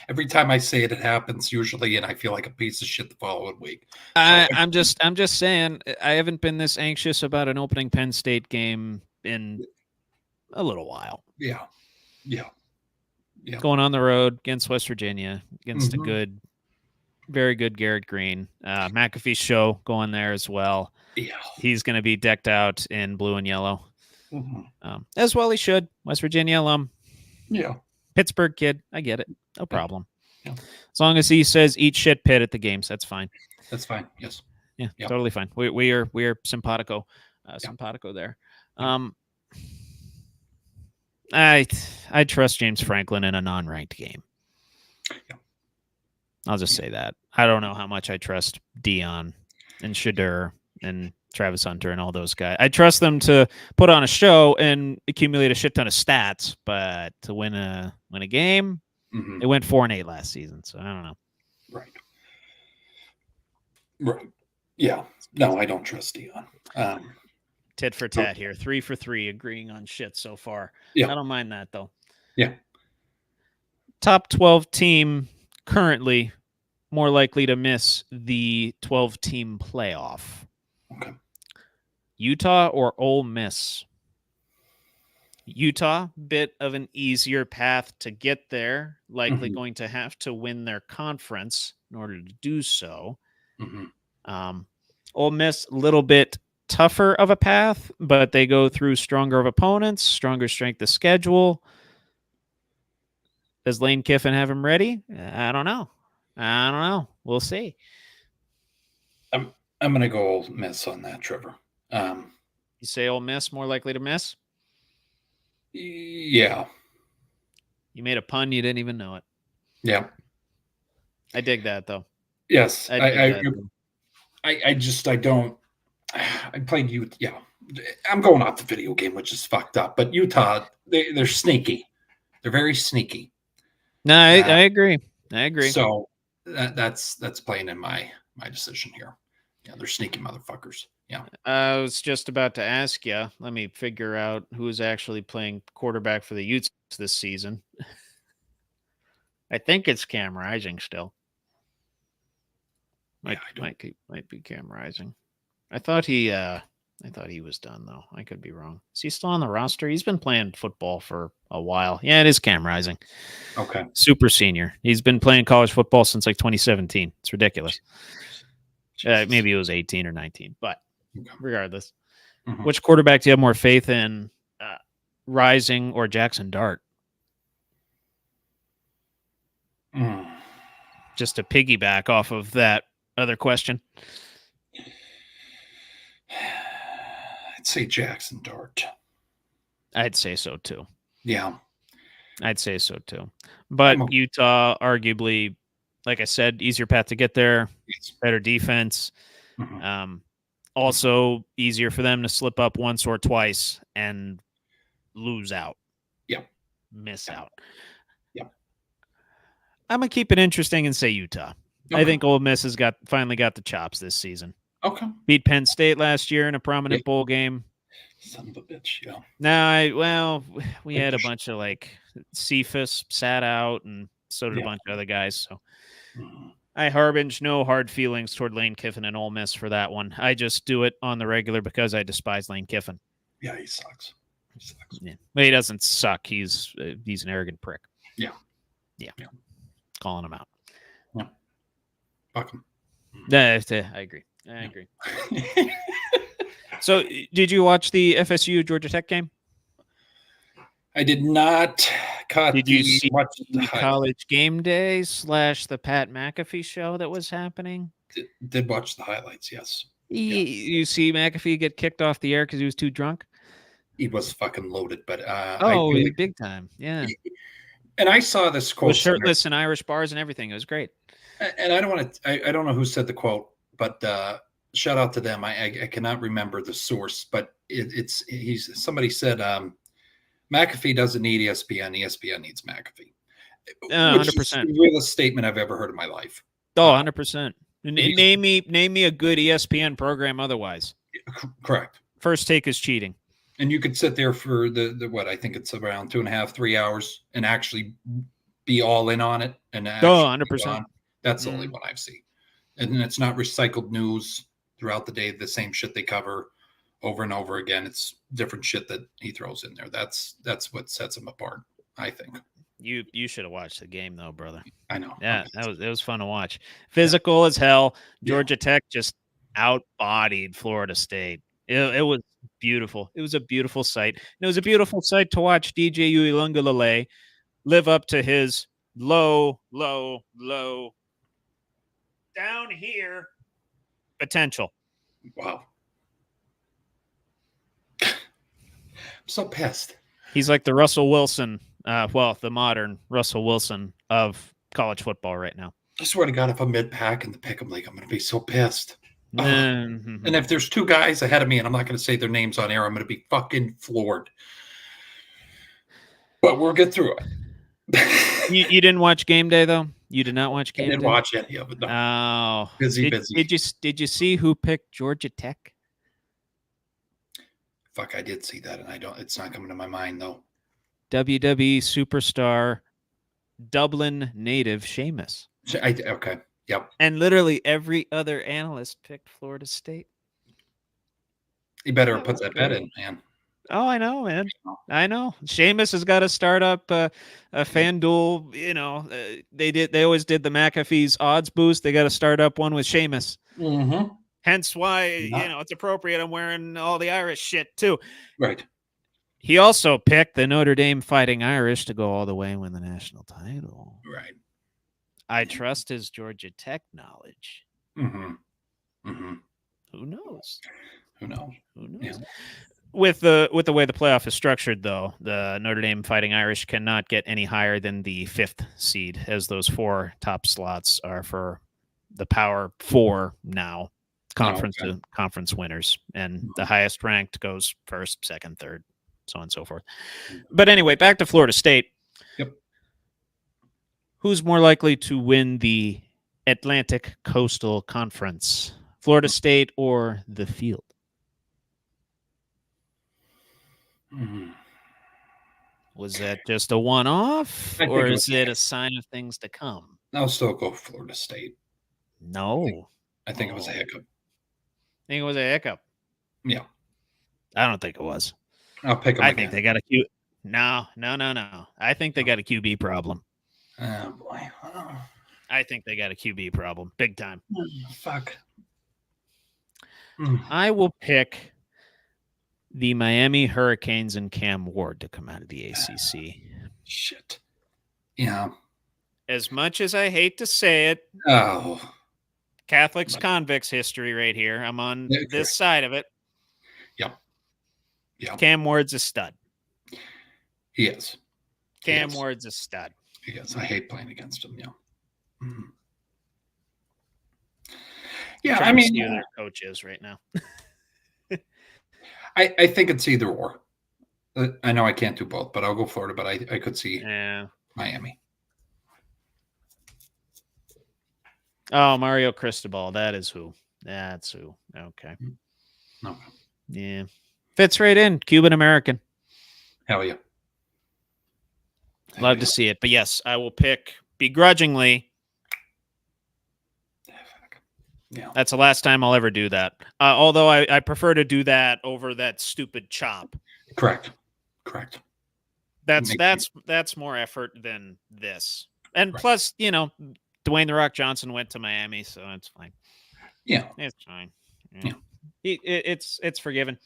Every time I say it, it happens usually, and I feel like a piece of shit the following week. I'm just saying I haven't been this anxious about an opening Penn State game in a little while. Yeah. Going on the road against West Virginia, against a very good Garrett Green. McAfee's show going there as well. Yeah. He's going to be decked out in blue and yellow. Mm-hmm. As well he should. West Virginia alum. Yeah. Pittsburgh kid. I get it. No problem. Yeah. As long as he says eat shit Pitt at the games, that's fine. That's fine. Yes. Yeah, totally fine. We are simpatico. Simpatico there. I trust James Franklin in a non-ranked game. Yeah. I'll just say that. I don't know how much I trust Dion and Shadur and Travis Hunter and all those guys. I trust them to put on a show and accumulate a shit ton of stats, but to win a game, Mhm. They went 4-8 last season, so I don't know. Right. Right. Yeah. No, I don't trust Dion. Tit for tat here. 3 for 3 agreeing on shit so far. Yeah. I don't mind that, though. Yeah. Top 12 team currently more likely to miss the 12-team playoff. Okay. Utah or Ole Miss? Utah, bit of an easier path to get there, likely Mhm. going to have to win their conference in order to do so. Mhm. Ole Miss, a little bit tougher of a path, but they go through stronger of opponents, stronger strength of schedule. Does Lane Kiffin have him ready? I don't know. We'll see. I'm gonna go Ole Miss on that, Trevor. You say Ole Miss more likely to miss? Yeah. You made a pun, you didn't even know it. Yeah. I dig that, though. Yes. I don't. I played Utah. Yeah. I'm going off the video game, which is fucked up. But Utah, they're sneaky. They're very sneaky. No, I agree. I agree. So that's playing in my decision here. Yeah, they're sneaky motherfuckers. Yeah. I was just about to ask you. Let me figure out who is actually playing quarterback for the Utes this season. I think it's Cam Rising still. Might be Cam Rising. I thought he was done though. I could be wrong. Is he still on the roster? He's been playing football for a while. Yeah, it is Cam Rising. Okay. Super senior. He's been playing college football since like 2017. It's ridiculous. Maybe it was 18 or 19, but regardless. Mhm. Which quarterback do you have more faith in, Rising or Jackson Dart? Just to piggyback off of that other question. I'd say Jackson Dart. I'd say so too. Yeah. I'd say so too. But Utah, arguably, like I said, easier path to get there, better defense. Mhm. Also easier for them to slip up once or twice and lose out. Yeah. Miss out. Yeah. I'm going to keep it interesting and say Utah. Okay. I think Ole Miss has finally got the chops this season. Okay. Beat Penn State last year in a prominent bowl game. Son of a bitch, yeah. No, we had a bunch of Cephas sat out, and so did a bunch of other guys. So I harbinge no hard feelings toward Lane Kiffin and Ole Miss for that one. I just do it on the regular because I despise Lane Kiffin. Yeah, he sucks. Yeah. Well, he doesn't suck. He's an arrogant prick. Yeah. Calling him out. Yeah. Fuck him. I agree. So, did you watch the FSU Georgia Tech game? I did not. Did you see the College Game Day / the Pat McAfee show that was happening? Did watch the highlights, yes. You see McAfee get kicked off the air because he was too drunk? He was fucking loaded, but big time, yeah. And I saw this quote. Was shirtless in Irish bars and everything. It was great. And I don't want to. I don't know who said the quote, but shout out to them. I cannot remember the source, but somebody said McAfee doesn't need ESPN. ESPN needs McAfee. 100%. The realest statement I've ever heard in my life. 100%. Name me a good ESPN program otherwise. Correct. First Take is cheating. And you could sit there for the what I think it's around 2.5, 3 hours and actually be all in on it. And 100%. That's the only one I've seen. And it's not recycled news throughout the day. The same shit they cover over and over again. It's different shit that he throws in there. That's what sets him apart, I think. You should have watched the game though, brother. I know. Yeah, it was fun to watch. Physical as hell. Georgia Tech just outbodied Florida State. It was beautiful. It was a beautiful sight. And it was a beautiful sight to watch DJ Uiagalelei live up to his low down here potential. Wow. I'm so pissed. He's like the Russell Wilson, the modern Russell Wilson of college football right now. I swear to God, if I'm mid-pack in the Pick'em League, I'm going to be so pissed. Mm-hmm. And if there's two guys ahead of me, and I'm not going to say their names on air, I'm going to be fucking floored. But we'll get through it. You didn't watch Game Day though. You did not watch I Game didn't Day. watch any of it. No. Oh, Busy. Did you see who picked Georgia Tech? Fuck, I did see that, and it's not coming to my mind though. WWE superstar, Dublin native Sheamus. Okay. Yep. And literally every other analyst picked Florida State. You better put that bet in, man. Oh, I know, man. I know. Sheamus has got to start up a FanDuel. You know, they always did the McAfee's odds boost. They got to start up one with Sheamus. Mm-hmm. Hence why it's appropriate. I'm wearing all the Irish shit too. Right. He also picked the Notre Dame Fighting Irish to go all the way and win the national title. Right. I trust his Georgia Tech knowledge. Mm-hmm. Mm-hmm. Who knows? Who knows? Yeah. With the way the playoff is structured, though, the Notre Dame Fighting Irish cannot get any higher than the 5th seed, as those 4 top slots are for the Power 4 now conference winners, and the highest ranked goes first, second, third, so on and so forth. But anyway, back to Florida State. Yep. Who's more likely to win the Atlantic Coastal Conference, Florida State or the Field? Mm-hmm. Was that just a one-off, or is it a sign of things to come? I'll still go Florida State. No. I think it was a hiccup. Think it was a hiccup? Yeah. I don't think it was. I'll pick them I again. think they got a Q. No. I think they got a QB problem. Oh, boy. Oh. I think they got a QB problem. Big time. Fuck. I will pick the Miami Hurricanes and Cam Ward to come out of the ACC. Shit. Yeah. As much as I hate to say it, Catholics convicts history right here. I'm on this side of it. Yep. Yeah. Cam Ward's a stud. He is. Cam Ward's a stud. He is. I hate playing against him. Yeah. Mm-hmm. Yeah, I mean, see who their coach is right now. I think it's either or. I know I can't do both, but I'll go Florida. But I could see Miami. Oh, Mario Cristobal. That is who. That's who. Okay. Okay. Yeah. Fits right in. Cuban American. Hell yeah. Love to see it. But yes, I will pick begrudgingly. Yeah. That's the last time I'll ever do that. Although I prefer to do that over that stupid chop. Correct. That's more effort than this. And plus, Dwayne The Rock Johnson went to Miami, so it's fine. Yeah. It's fine. Yeah. It's forgiven.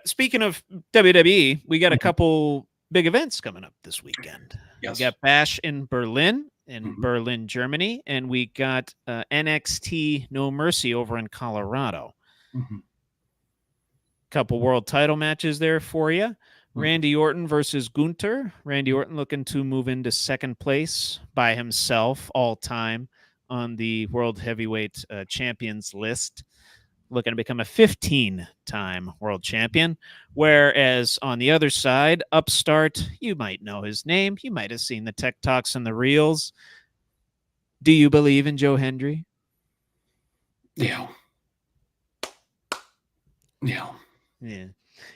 Speaking of WWE, we got a couple big events coming up this weekend. Yes. We got Bash in Berlin, Berlin, Germany, and we got NXT No Mercy over in Colorado. Couple world title matches there for you. Randy Orton versus Gunther. Randy Orton looking to move into second place by himself all time on the World Heavyweight Champions list. Looking to become a 15-time world champion. Whereas on the other side, Upstart, you might know his name. You might have seen the Tech Talks and the Reels. Do you believe in Joe Hendry? Yeah.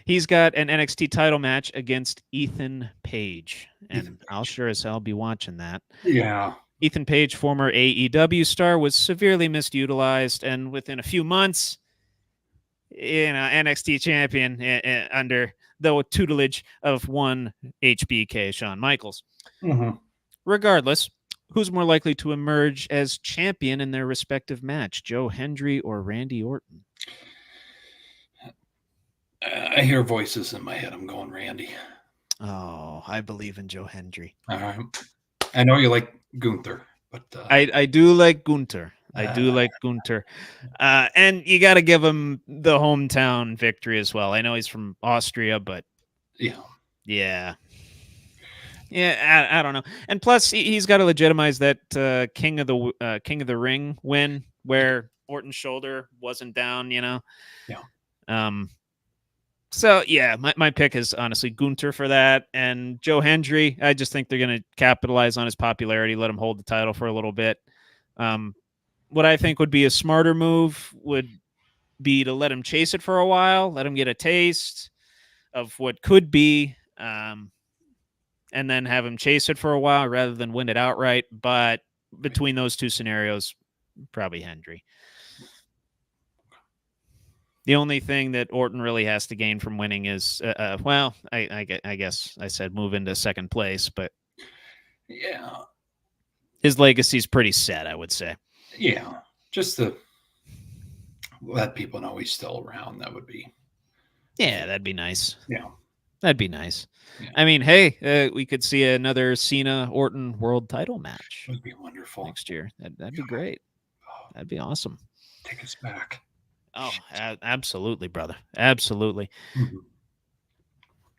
He's got an NXT title match against Ethan Page, and I'll sure as hell be watching that. Yeah. Ethan Page, former AEW star, was severely misutilized, and within a few months, NXT champion under the tutelage of one HBK, Shawn Michaels. Regardless, who's more likely to emerge as champion in their respective match, Joe Hendry or Randy Orton? I hear voices in my head. I'm going Randy. Oh, I believe in Joe Hendry. All right. I know you like Gunther, but I do like Gunther. I do like Gunther. And you got to give him the hometown victory as well. I know he's from Austria, but yeah. I don't know. And plus, he's got to legitimize that King of the Ring win where Orton's shoulder wasn't down. So, yeah, my pick is honestly Gunter for that. And Joe Hendry, I just think they're going to capitalize on his popularity, let him hold the title for a little bit. What I think would be a smarter move would be to let him chase it for a while, let him get a taste of what could be, and then have him chase it for a while rather than win it outright. But between those two scenarios, probably Hendry. The only thing that Orton really has to gain from winning is, I guess I said move into second place, but Yeah. his legacy's pretty set, I would say. Yeah. Just to let people know he's still around. That would be. Yeah, that'd be nice. Yeah. That'd be nice. Yeah. I mean, hey, we could see another Cena Orton world title match. That'd be wonderful next year. That'd be great. That'd be awesome. Take us back. Oh, absolutely, brother. Absolutely. Mm-hmm.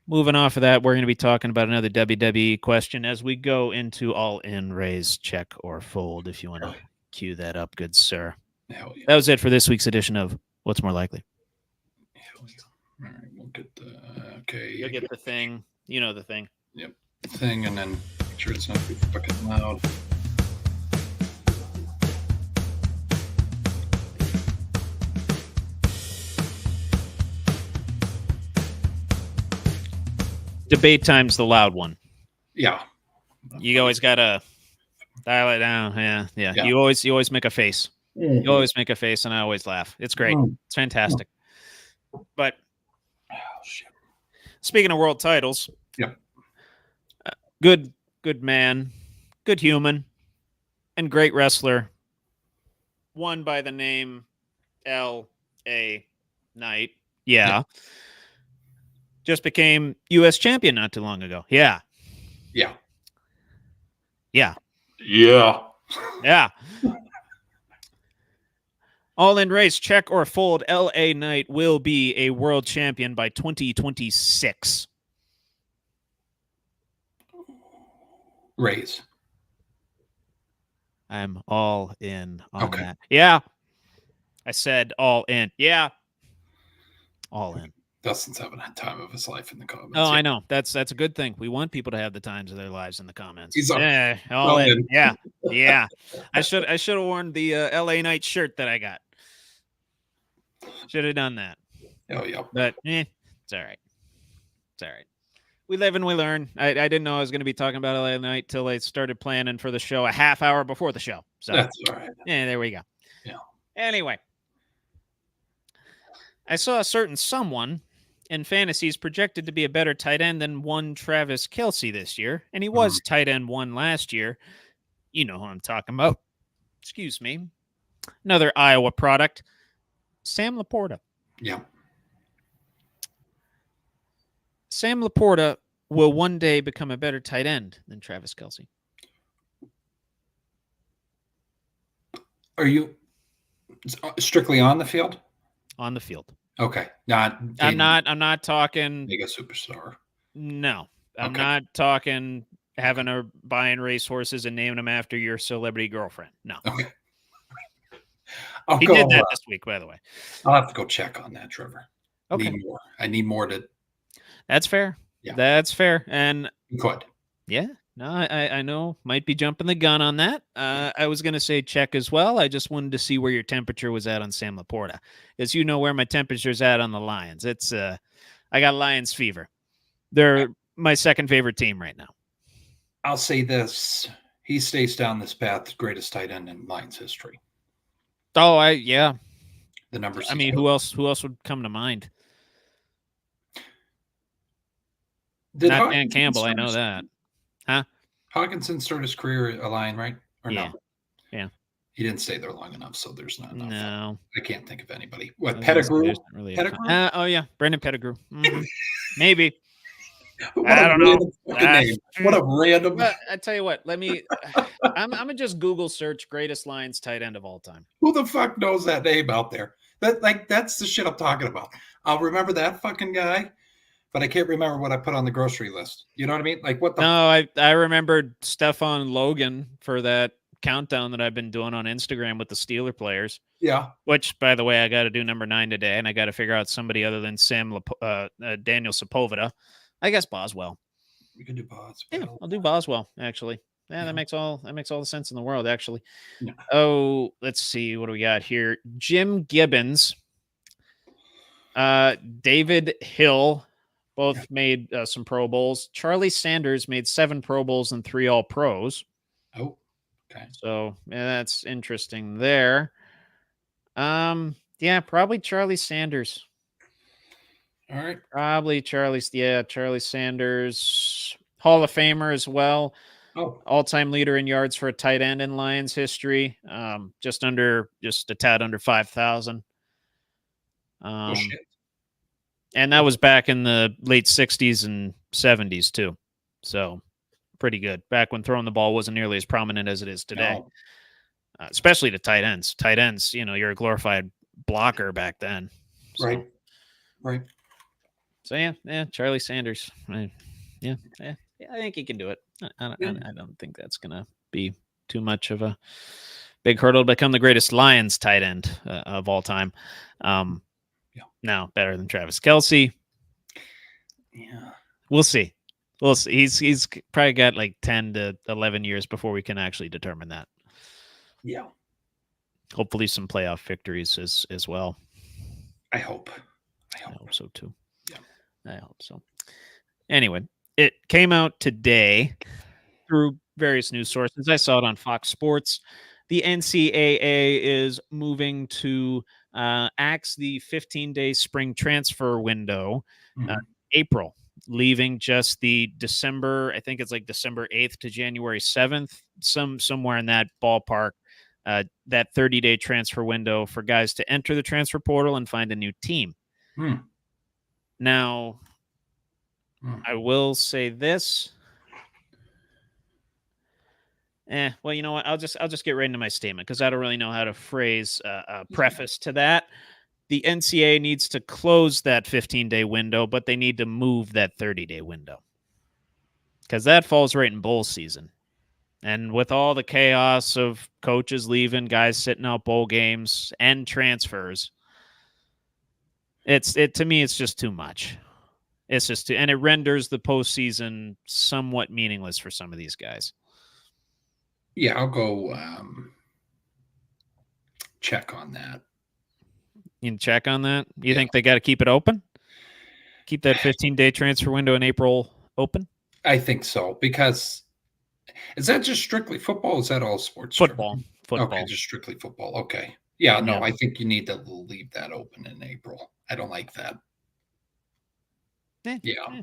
Moving off of that, we're going to be talking about another WWE question as we go into All In, raise, check, or fold. If you want to cue that up, good sir. Hell yeah. That was it for this week's edition of What's More Likely. Hell yeah. All right, we'll get the okay. You'll get the thing. You know the thing. Yep, thing, and then make sure it's not too fucking loud. Debate time's the loud one. Yeah. You always gotta dial it down. Yeah. You always make a face. Mm-hmm. You always make a face, and I always laugh. It's great. It's fantastic. But shit. Speaking of world titles, yeah, good man, good human, and great wrestler. One by the name L.A. Knight. Yeah. Just became U.S. champion not too long ago. Yeah. All In race, check or fold. L.A. Knight will be a world champion by 2026. Raise. I'm all in on that. Yeah. I said all in. Yeah. All in. Dustin's having a time of his life in the comments. Oh, I know. That's a good thing. We want people to have the times of their lives in the comments. He's all in. Yeah. I should have worn the LA Knight shirt that I got. Should have done that. Oh yeah. But it's all right. It's all right. We live and we learn. I didn't know I was going to be talking about LA Knight till I started planning for the show a half hour before the show. So that's all right. Yeah, there we go. Yeah. Anyway, I saw a certain someone in fantasies projected to be a better tight end than one Travis Kelce this year, and he was tight end one last year. You know who I'm talking about. Excuse me. Another Iowa product, Sam Laporta. Yeah. Sam Laporta will one day become a better tight end than Travis Kelce. Are you strictly on the field? On the field. Okay. I'm not talking mega superstar. No. I'm not talking having a buying racehorses and naming them after your celebrity girlfriend. No. Okay. He did that this week, by the way. I'll have to go check on that, Trevor. Okay. I need more to. That's fair. Yeah. That's fair. And you could. Yeah. No, I know. Might be jumping the gun on that. I was going to say check as well. I just wanted to see where your temperature was at on Sam Laporta. As you know where my temperature's at on the Lions. It's I got Lions fever. They're my second favorite team right now. I'll say this. He stays down this path, greatest tight end in Lions history. Oh, yeah. The numbers. I mean, who else would come to mind? Not Dan Campbell, I know that. Huh? Hawkinson started his career a Lion, right? Or yeah. no? Yeah. He didn't stay there long enough, so there's not enough. No. I can't think of anybody. What, Pettigrew? Really Pettigrew? Oh, yeah. Brendan Pettigrew. Mm-hmm. Maybe. I don't know. What a random. Well, I tell you what, let me. I'm gonna just Google search greatest Lions tight end of all time. Who the fuck knows that name out there? That's the shit I'm talking about. I'll remember that fucking guy, but I can't remember what I put on the grocery list. You know what I mean? Like what the? No, I remembered Stefan Logan for that countdown that I've been doing on Instagram with the Steeler players. Yeah. Which, by the way, I got to do number 9 today, and I got to figure out somebody other than Daniel Sepulveda. I guess Boswell. We can do Boswell. Yeah, I'll do Boswell, actually. Yeah, Yeah. that makes all the sense in the world, actually. Yeah. Oh, let's see. What do we got here? Jim Gibbons, David Hill, both made some Pro Bowls. Charlie Sanders made 7 Pro Bowls and 3 All-Pros. Oh, okay. So yeah, that's interesting there. Yeah, probably Charlie Sanders. All right. Probably Charlie Sanders, Hall of Famer as well. Oh, All-time leader in yards for a tight end in Lions history. Just a tad under 5,000. shit. And that was back in the late 60s and 70s too. So pretty good. Back when throwing the ball wasn't nearly as prominent as it is today. No. Especially to tight ends. Tight ends, you're a glorified blocker back then. So, Right. So yeah, Charlie Sanders. Yeah, I think he can do it. I don't think that's gonna be too much of a big hurdle to become the greatest Lions tight end of all time. Now better than Travis Kelce. Yeah, we'll see. He's probably got like 10 to 11 years before we can actually determine that. Yeah. Hopefully some playoff victories as well. I hope so too. Yeah. I hope so. Anyway, it came out today through various news sources. I saw it on Fox Sports. The NCAA is moving to axe the 15-day spring transfer window, April, leaving just the December, I think it's like December 8th to January 7th, somewhere in that ballpark, that 30-day transfer window for guys to enter the transfer portal and find a new team. Now, I will say this. Well, you know what? I'll just get right into my statement because I don't really know how to phrase a preface to that. The NCAA needs to close that 15-day window, but they need to move that 30-day window because that falls right in bowl season. And with all the chaos of coaches leaving, guys sitting out bowl games, and transfers, to me, it's just too much. It's just and it renders the postseason somewhat meaningless for some of these guys. Yeah, I'll go check on that. You can check on that? You think they got to keep it open? Keep that 15-day transfer window in April open? I think so, because is that just strictly football? Or is that all sports? Football. Okay, just strictly football. Okay. Yeah, no, I think you need to leave that open in April. I don't like that.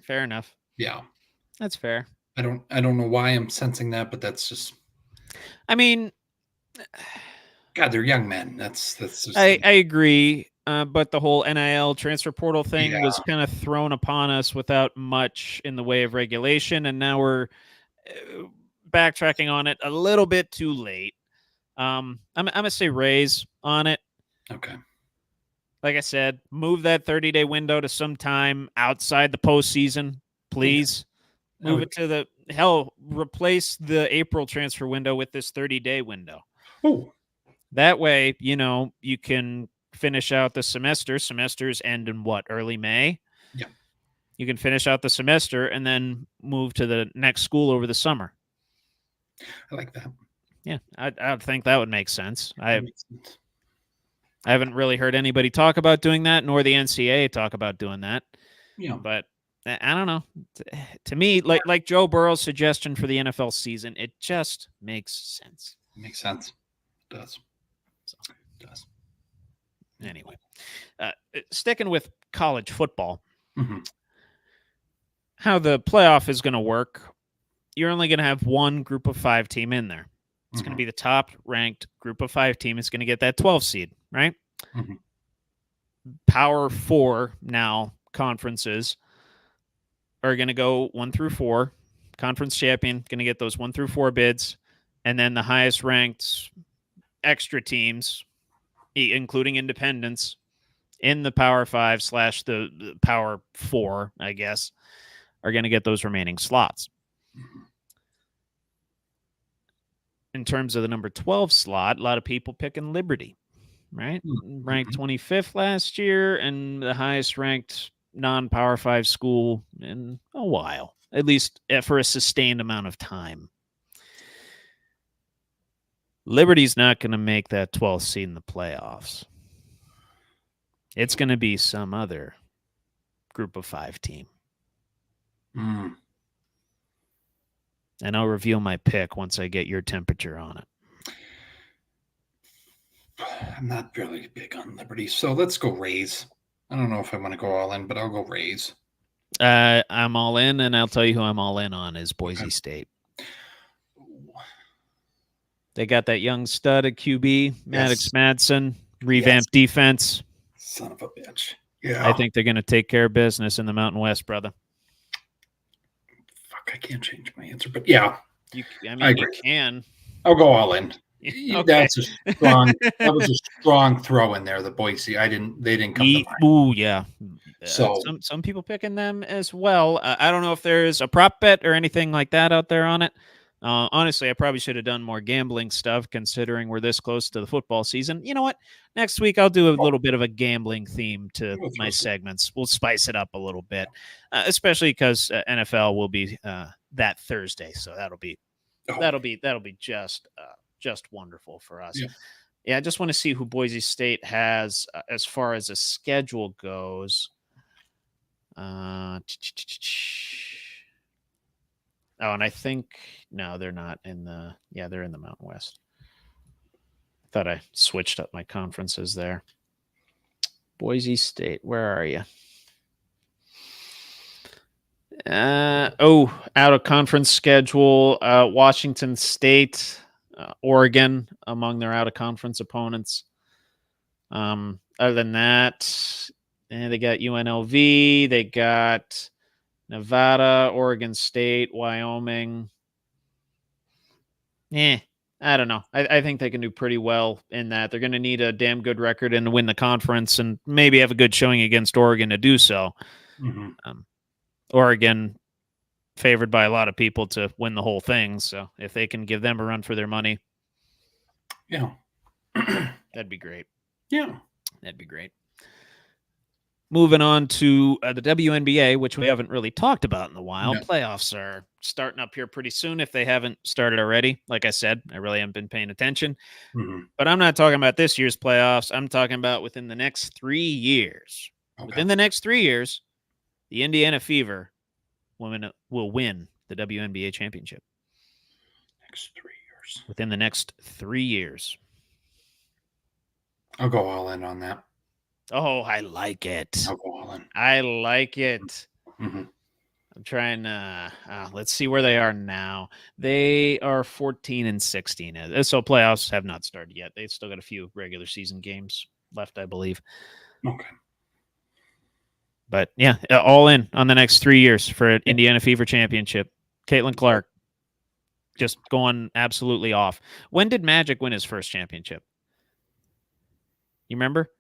Fair enough. Yeah. That's fair. I don't know why I'm sensing that, but that's just, I mean, God, they're young men. That's just I agree. But the whole NIL transfer portal thing was kind of thrown upon us without much in the way of regulation. And now we're backtracking on it a little bit too late. I'm going to say raise on it. Okay. Like I said, move that 30-day window to some time outside the postseason, please. Yeah. Move it to replace the April transfer window with this 30-day window. Oh. That way, you can finish out the semester. Semesters end in early May? Yeah. You can finish out the semester and then move to the next school over the summer. I like that. Yeah, I think that would make sense. I haven't really heard anybody talk about doing that, nor the NCAA talk about doing that. Yeah. But I don't know. To me, like Joe Burrow's suggestion for the NFL season, it just makes sense. It makes sense. It does. It does. Anyway, sticking with college football, how the playoff is going to work, you're only going to have one group of 5 team in there. It's going to be the top-ranked group of 5 team. It's going to get that 12 seed, right? Power 4 now conferences are going to go 1 through 4. Conference champion going to get those 1 through 4 bids, and then the highest-ranked extra teams, including independents, in the Power 5 / the Power 4, I guess, are going to get those remaining slots. in terms of the number 12 slot, a lot of people picking Liberty, right? Ranked 25th last year and the highest ranked non-Power 5 school in a while, at least for a sustained amount of time. Liberty's not going to make that 12th seed in the playoffs. It's going to be some other group of 5 team. And I'll reveal my pick once I get your temperature on it. I'm not really big on Liberty, so let's go Rays. I don't know if I want to go all in, but I'll go Rays. I'm all in, and I'll tell you who I'm all in on is Boise State. They got that young stud at QB, Maddox Madsen, revamped defense. Son of a bitch. Yeah. I think they're going to take care of business in the Mountain West, brother. Fuck, I can't change my answer, but yeah. You can. I'll go all in. Okay. That's a strong. That was a strong throw in there. The Boise. They didn't come to mind. Ooh, yeah. So some people picking them as well. I don't know if there's a prop bet or anything like that out there on it. Honestly, I probably should have done more gambling stuff considering we're this close to the football season. You know what? Next week, I'll do a little bit of a gambling theme to my segments. We'll spice it up a little bit, especially because NFL will be that Thursday. So that'll be just wonderful for us. Yeah, I just want to see who Boise State has as far as a schedule goes. Oh, and I think no, they're not in the. Yeah, they're in the Mountain West. I thought I switched up my conferences there. Boise State, where are you? Out of conference schedule. Washington State, Oregon among their out of conference opponents. Other than that, they got UNLV. They got Nevada, Oregon State, Wyoming. I don't know. I think they can do pretty well in that. They're going to need a damn good record and win the conference and maybe have a good showing against Oregon to do so. Oregon favored by a lot of people to win the whole thing. So if they can give them a run for their money, that'd be great. Yeah, that'd be great. Moving on to the WNBA, which we haven't really talked about in a while. No. Playoffs are starting up here pretty soon if they haven't started already. Like I said, I really haven't been paying attention. But I'm not talking about this year's playoffs. I'm talking about within the next 3 years. Okay. Within the next 3 years, the Indiana Fever women will win the WNBA championship. Next 3 years. Within the next 3 years. I'll go all in on that. Oh, I like it. I'll go all in. I like it. I'm trying to let's see where they are now. They are 14-16. So playoffs have not started yet. They've still got a few regular season games left, I believe. Okay. But yeah, all in on the next 3 years for an Indiana Fever championship. Caitlin Clark just going absolutely off. When did Magic win his first championship? You remember?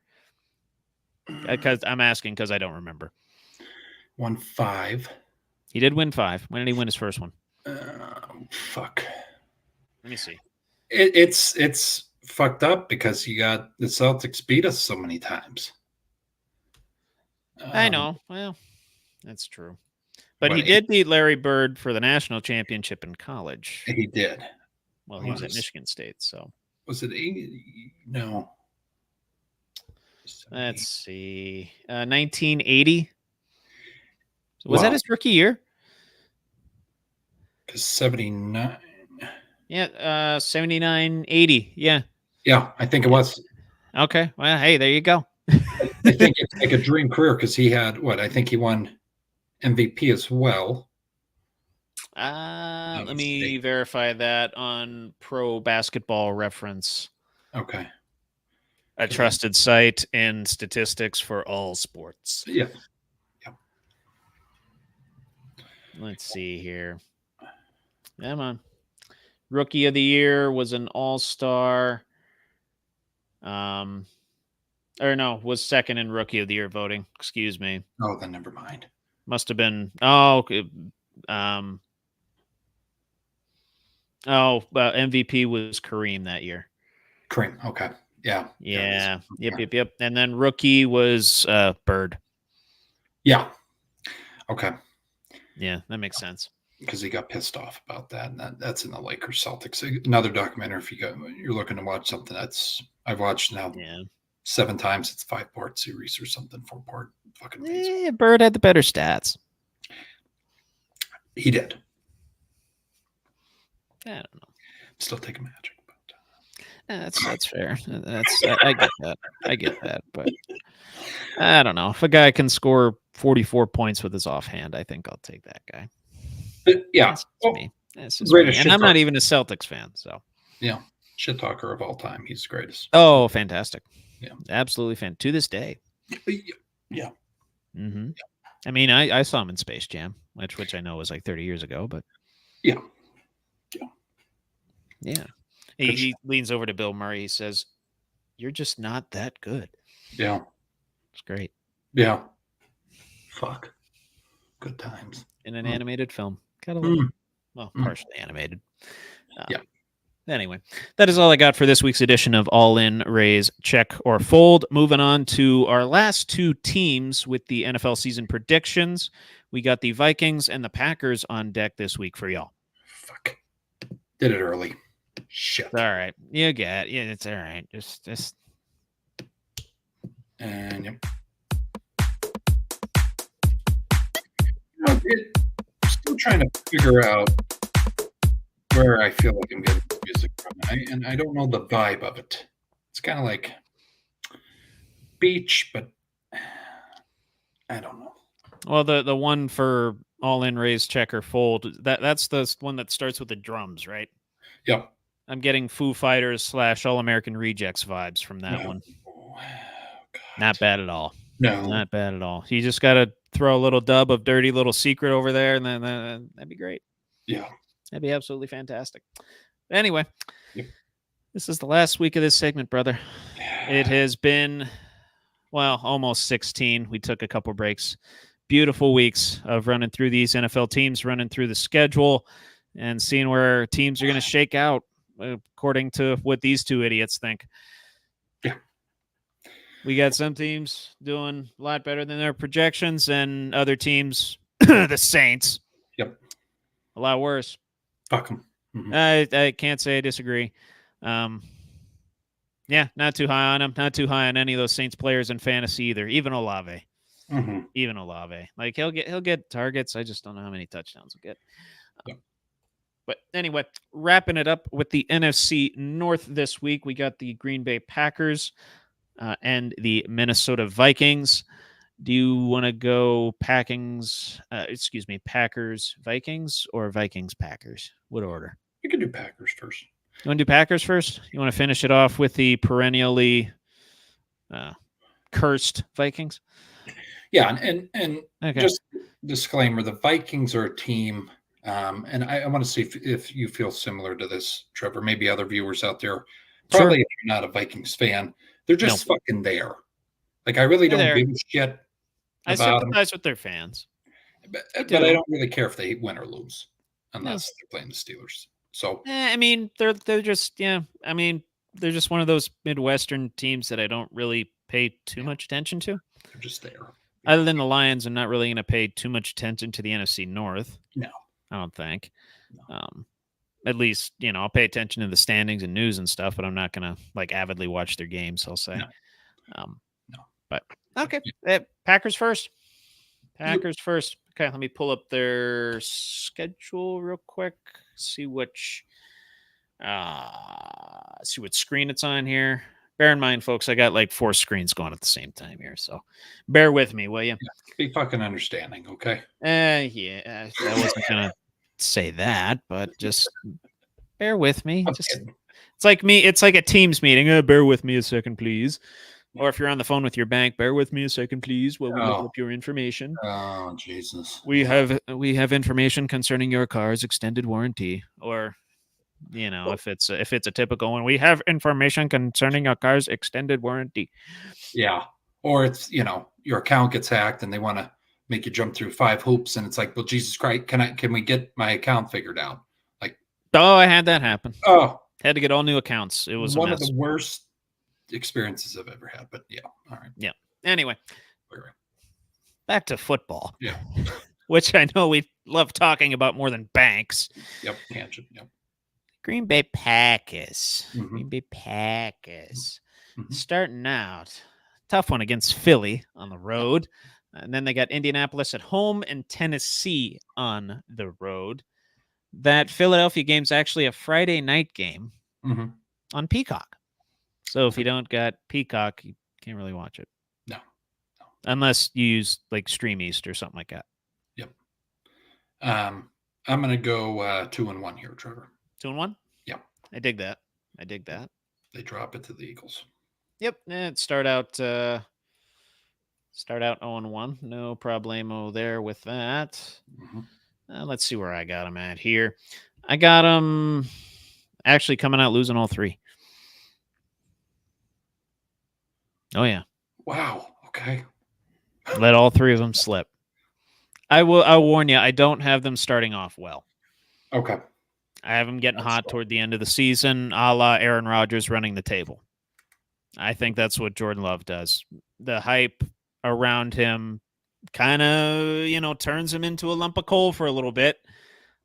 Because I'm asking because I don't remember. Won 5. He did win 5. When did he win his first one? Fuck. Let me see. It's fucked up because you got the Celtics beat us so many times. I know. Well, that's true. But he did beat Larry Bird for the national championship in college. He did. Well, he was at Michigan State, so. Was it 80? No. Let's see. 1980. Was that his rookie year? Because 79. Yeah, 79-80. Yeah. Yeah, I think it was. Okay. Well, hey, there you go. I think it's like a dream career because he had I think he won MVP as well. Let me verify that on Pro Basketball Reference. Okay. A trusted site and statistics for all sports. Yeah. Let's see here. Come on. Rookie of the year was an all-star. Was second in rookie of the year voting. Excuse me. Oh, then never mind. Must have been. Oh, okay. Oh, MVP was Kareem that year. Kareem. Okay. Yeah. Yeah. Yeah. Yep. And then rookie was Bird. Yeah. Okay. Yeah, that makes sense. Because he got pissed off about that, and that's in the Lakers Celtics. Another documentary. If you're looking to watch something, I've watched now 7 times. It's 5-part series or something, 4-part. Fucking amazing. Bird had the better stats. He did. I don't know. Still taking Magic. That's fair. I get that. I get that, but I don't know. If a guy can score 44 points with his offhand, I think I'll take that guy. Yeah, that's me. That's just me. And I'm not even a Celtics fan, so yeah, shit talker of all time. He's the greatest. Oh, fantastic! Yeah, absolutely fan to this day. Yeah. Mm-hmm. I mean, I saw him in Space Jam, which I know was like 30 years ago, but yeah. He leans over to Bill Murray. He says, "You're just not that good." Yeah, it's great. Yeah, fuck, good times in an animated film. Gotta love it. Well, partially animated. Yeah. Anyway, that is all I got for this week's edition of All In, Raise, Check, or Fold. Moving on to our last 2 teams with the NFL season predictions. We got the Vikings and the Packers on deck this week for y'all. Fuck. Did it early. Shit. It's all right. You get it. Yeah, it's all right. Just. And yep. Still trying to figure out where I feel like I'm getting music from. And I don't know the vibe of it. It's kind of like beach, but I don't know. Well, the one for All In, Raise, Check, or Fold, that's the one that starts with the drums, right? Yep. I'm getting Foo Fighters / All American Rejects vibes from that one. Oh, not bad at all. No. Not bad at all. You just got to throw a little dub of Dirty Little Secret over there, and then that'd be great. Yeah. That'd be absolutely fantastic. Anyway, This is the last week of this segment, brother. It has been, well, almost 16. We took a couple breaks. Beautiful weeks of running through these NFL teams, running through the schedule, and seeing where teams are going to shake out according to what these 2 idiots think. Yeah. We got some teams doing a lot better than their projections, and other teams, the Saints. Yep. A lot worse. Fuck them. Mm-hmm. I can't say I disagree. Yeah, not too high on them. Not too high on any of those Saints players in fantasy either. Even Olave. Mm-hmm. Even Olave. Like he'll get targets. I just don't know how many touchdowns he'll get. But anyway, wrapping it up with the NFC North this week, we got the Green Bay Packers and the Minnesota Vikings. Do you want to go Packers, Vikings, or Vikings, Packers? What order? You can do Packers first. You want to do Packers first? You want to finish it off with the perennially cursed Vikings? Yeah, and okay. Just disclaimer, the Vikings are a team, and I want to see if you feel similar to this, Trevor. Maybe other viewers out there, probably if you're not a Vikings fan, they're just fucking there. Like, I really don't give a shit I sympathize with their fans. But I don't really care if they win or lose, unless they're playing the Steelers. So I mean, they're just I mean, they're just one of those Midwestern teams that I don't really pay too much attention to. They're just there. Other than the Lions, I'm not really going to pay too much attention to the NFC North. No, I don't think. No. At least I'll pay attention to the standings and news and stuff, but I'm not going to like avidly watch their games. I'll say. No. But okay, Packers first. Packers first. Okay, let me pull up their schedule real quick. See which screen it's on here. Bear in mind, folks, I got like 4 screens going at the same time here, so bear with me, will you? Yeah, be fucking understanding, okay? Yeah, I wasn't gonna say that, but just bear with me. It's like me. It's like a Teams meeting. Bear with me a second, please. Or if you're on the phone with your bank, bear with me a second, please, while we look up your information. Oh, Jesus. We have information concerning your car's extended warranty. Or, if it's a typical one, we have information concerning your car's extended warranty. Yeah. Or it's, your account gets hacked and they want to make you jump through 5 hoops. And it's like, well, Jesus Christ, can we get my account figured out? Like, Oh, I had that happen. Oh, Had to get all new accounts. It was one a of mess. the worst experiences I've ever had. But yeah, all right. Yeah. Anyway, All right. back to football. Yeah. Which I know we love talking about more than banks. Yep. Tangent. Yep. Green Bay Packers. Mhm. Green Bay Packers. Mhm. Starting out, tough one against Philly on the road. And then they got Indianapolis at home and Tennessee on the road. That Philadelphia game's actually a Friday night game Mhm. on Peacock. So if you don't got Peacock, you can't really watch it. No. Unless you use like Stream East or something like that. Yep. I'm gonna go 2-1 here, Trevor. 2-1? Yeah. I dig that. I dig that. They drop it to the Eagles. Yep. It start out 0-1. No problemo there with that. Mhm. Let's see where I got them at here. I got them actually coming out losing all three. Oh, yeah. Wow. Okay. Let all three of them slip. I'll warn you, I don't have them starting off well. Okay. I have them getting That's hot fine. toward the end of the season, a la Aaron Rodgers running the table. I think that's what Jordan Love does. The hype around him kind of, turns him into a lump of coal for a little bit.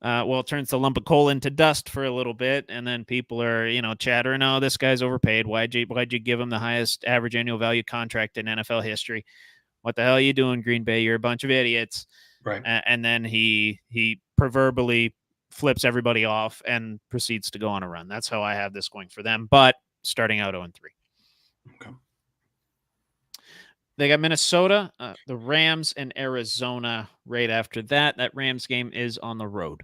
It turns the lump of coal into dust for a little bit, and then people are, chattering, "Oh, this guy's overpaid. Why'd you give him the highest average annual value contract in NFL history? What the hell are you doing, Green Bay? You're a bunch of idiots." Right. And then he proverbially flips everybody off and proceeds to go on a run. That's how I have this going for them. But starting out 0-3. Okay. They got Minnesota, the Rams, and Arizona right after that. That Rams game is on the road.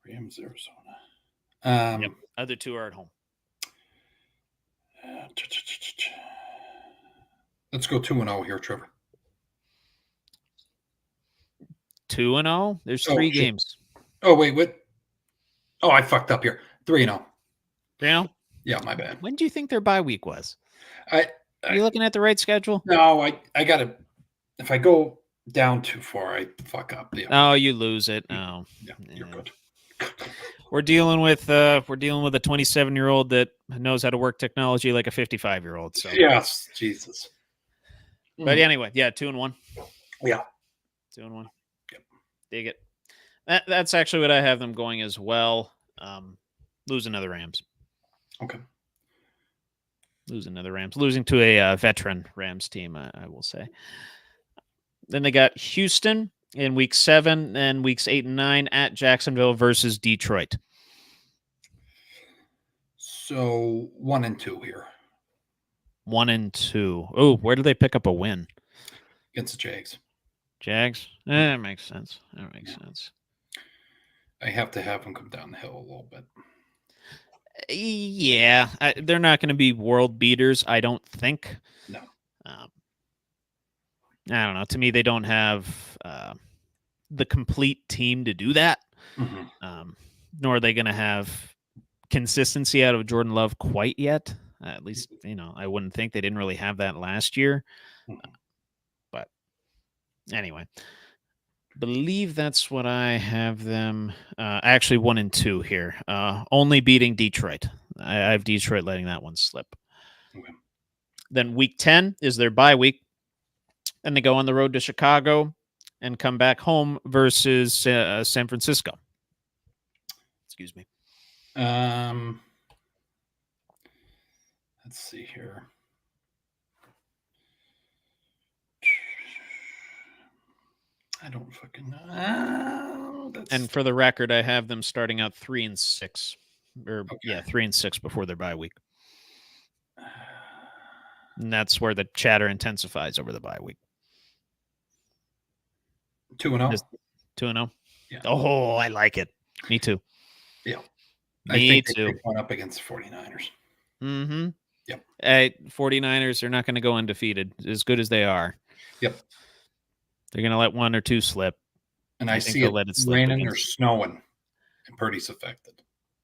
Rams, Arizona. Yep. Other two are at home. Let's go 2-0 here, Trevor. 2-0? There's Oh, three shit. games. Oh, wait, what? Oh, I fucked up here. 3-0. 3-0? Yeah, my bad. When do you think their bye week was? I Are you looking at the right schedule? No, I gotta. If I go down too far, I fuck up. Yeah. Oh, you lose it. Oh, Yeah, you're good. We're dealing with a 27-year-old that knows how to work technology like a 55-year-old. So Yes, Jesus. But anyway, yeah, 2-1. Yeah. 2-1. Yep. Dig it. That's actually what I have them going as well. Losing to the Rams. Okay. Losing to the Rams. Losing to a veteran Rams team, I will say. Then they got Houston in week 7 and weeks 8 and 9 at Jacksonville versus Detroit. So 1-2 here 1-2. Oh, where do they pick up a win? against the Jags. Jags? That makes sense. That makes sense. I have to have them come down the hill a little bit. Yeah, they're not going to be world beaters, I don't think. No. I don't know. To me, they don't have the complete team to do that. Mm-hmm. Nor are they going to have consistency out of Jordan Love quite yet. At least, I wouldn't think they didn't really have that last year. Mm-hmm. But anyway, believe that's what I have them. Actually, 1-2 here. Only beating Detroit. I have Detroit letting that one slip. Okay. Then week 10 is their bye week. And they go on the road to Chicago and come back home versus San Francisco. Excuse me. Let's see here. I don't fucking know. And for the record, I have them starting out 3-6. Or okay. Yeah, 3-6 before their bye week. And that's where the chatter intensifies over the bye week. 2-0. 2-0. Yeah. Oh, I like it. Me too. Yeah. Me I think too. They went up against 49ers. Mm-hmm. Yep. 49ers are not going to go undefeated, as good as they are. Yep. They're going to let 1 or 2 slip. And I see it raining or snowing, and Purdy's affected.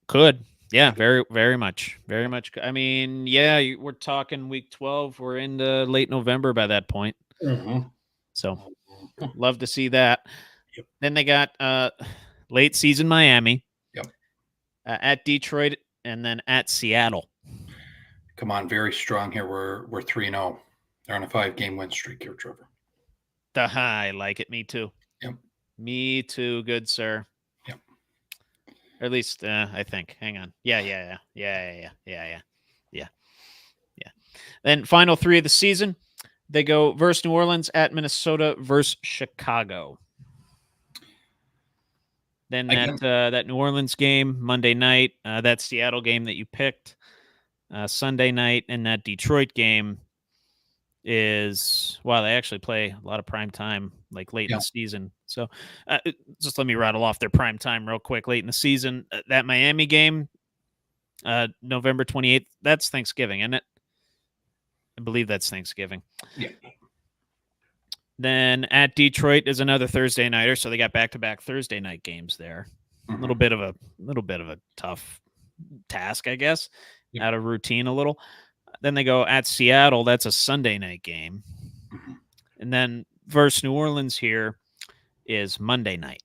Could. Yeah, very, very much. Very much. I mean, yeah, we're talking week 12. We're into late November by that point. Mm-hmm. So, love to see that. Yep. Then they got late season Miami. Yep. at Detroit, and then at Seattle. Come on, very strong here. We're 3-0. They're on a 5-game win streak here, Trevor. I like it. Me too. Yep. Me too, good sir. Yep. Or at least I think. Hang on. Yeah. Then final 3 of the season. They go versus New Orleans, at Minnesota, versus Chicago. Then that New Orleans game Monday night, that Seattle game that you picked Sunday night, and that Detroit game is, well, they actually play a lot of prime time, like late in the season. So just let me rattle off their prime time real quick. Late in the season, that Miami game, November 28th, that's Thanksgiving, isn't it? I believe that's Thanksgiving. Yeah. Then at Detroit is another Thursday nighter, so they got back-to-back Thursday night games there. Mm-hmm. A little bit of a tough task, I guess, out of routine a little. Then they go at Seattle. That's a Sunday night game. Mm-hmm. And then versus New Orleans here is Monday night.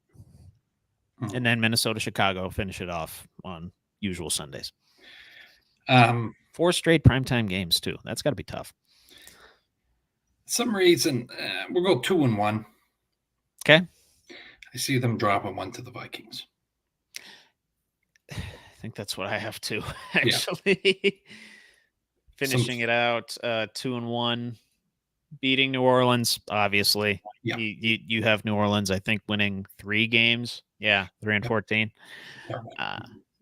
Mm-hmm. And then Minnesota, Chicago finish it off on usual Sundays. 4 straight primetime games, too. That's got to be tough. Some reason, we'll go 2-1. Okay. I see them dropping 1 to the Vikings. I think that's what I have to, actually. Finishing it out 2-1, beating New Orleans, obviously. Yeah. You have New Orleans, I think, winning 3 games. Yeah, 3-14.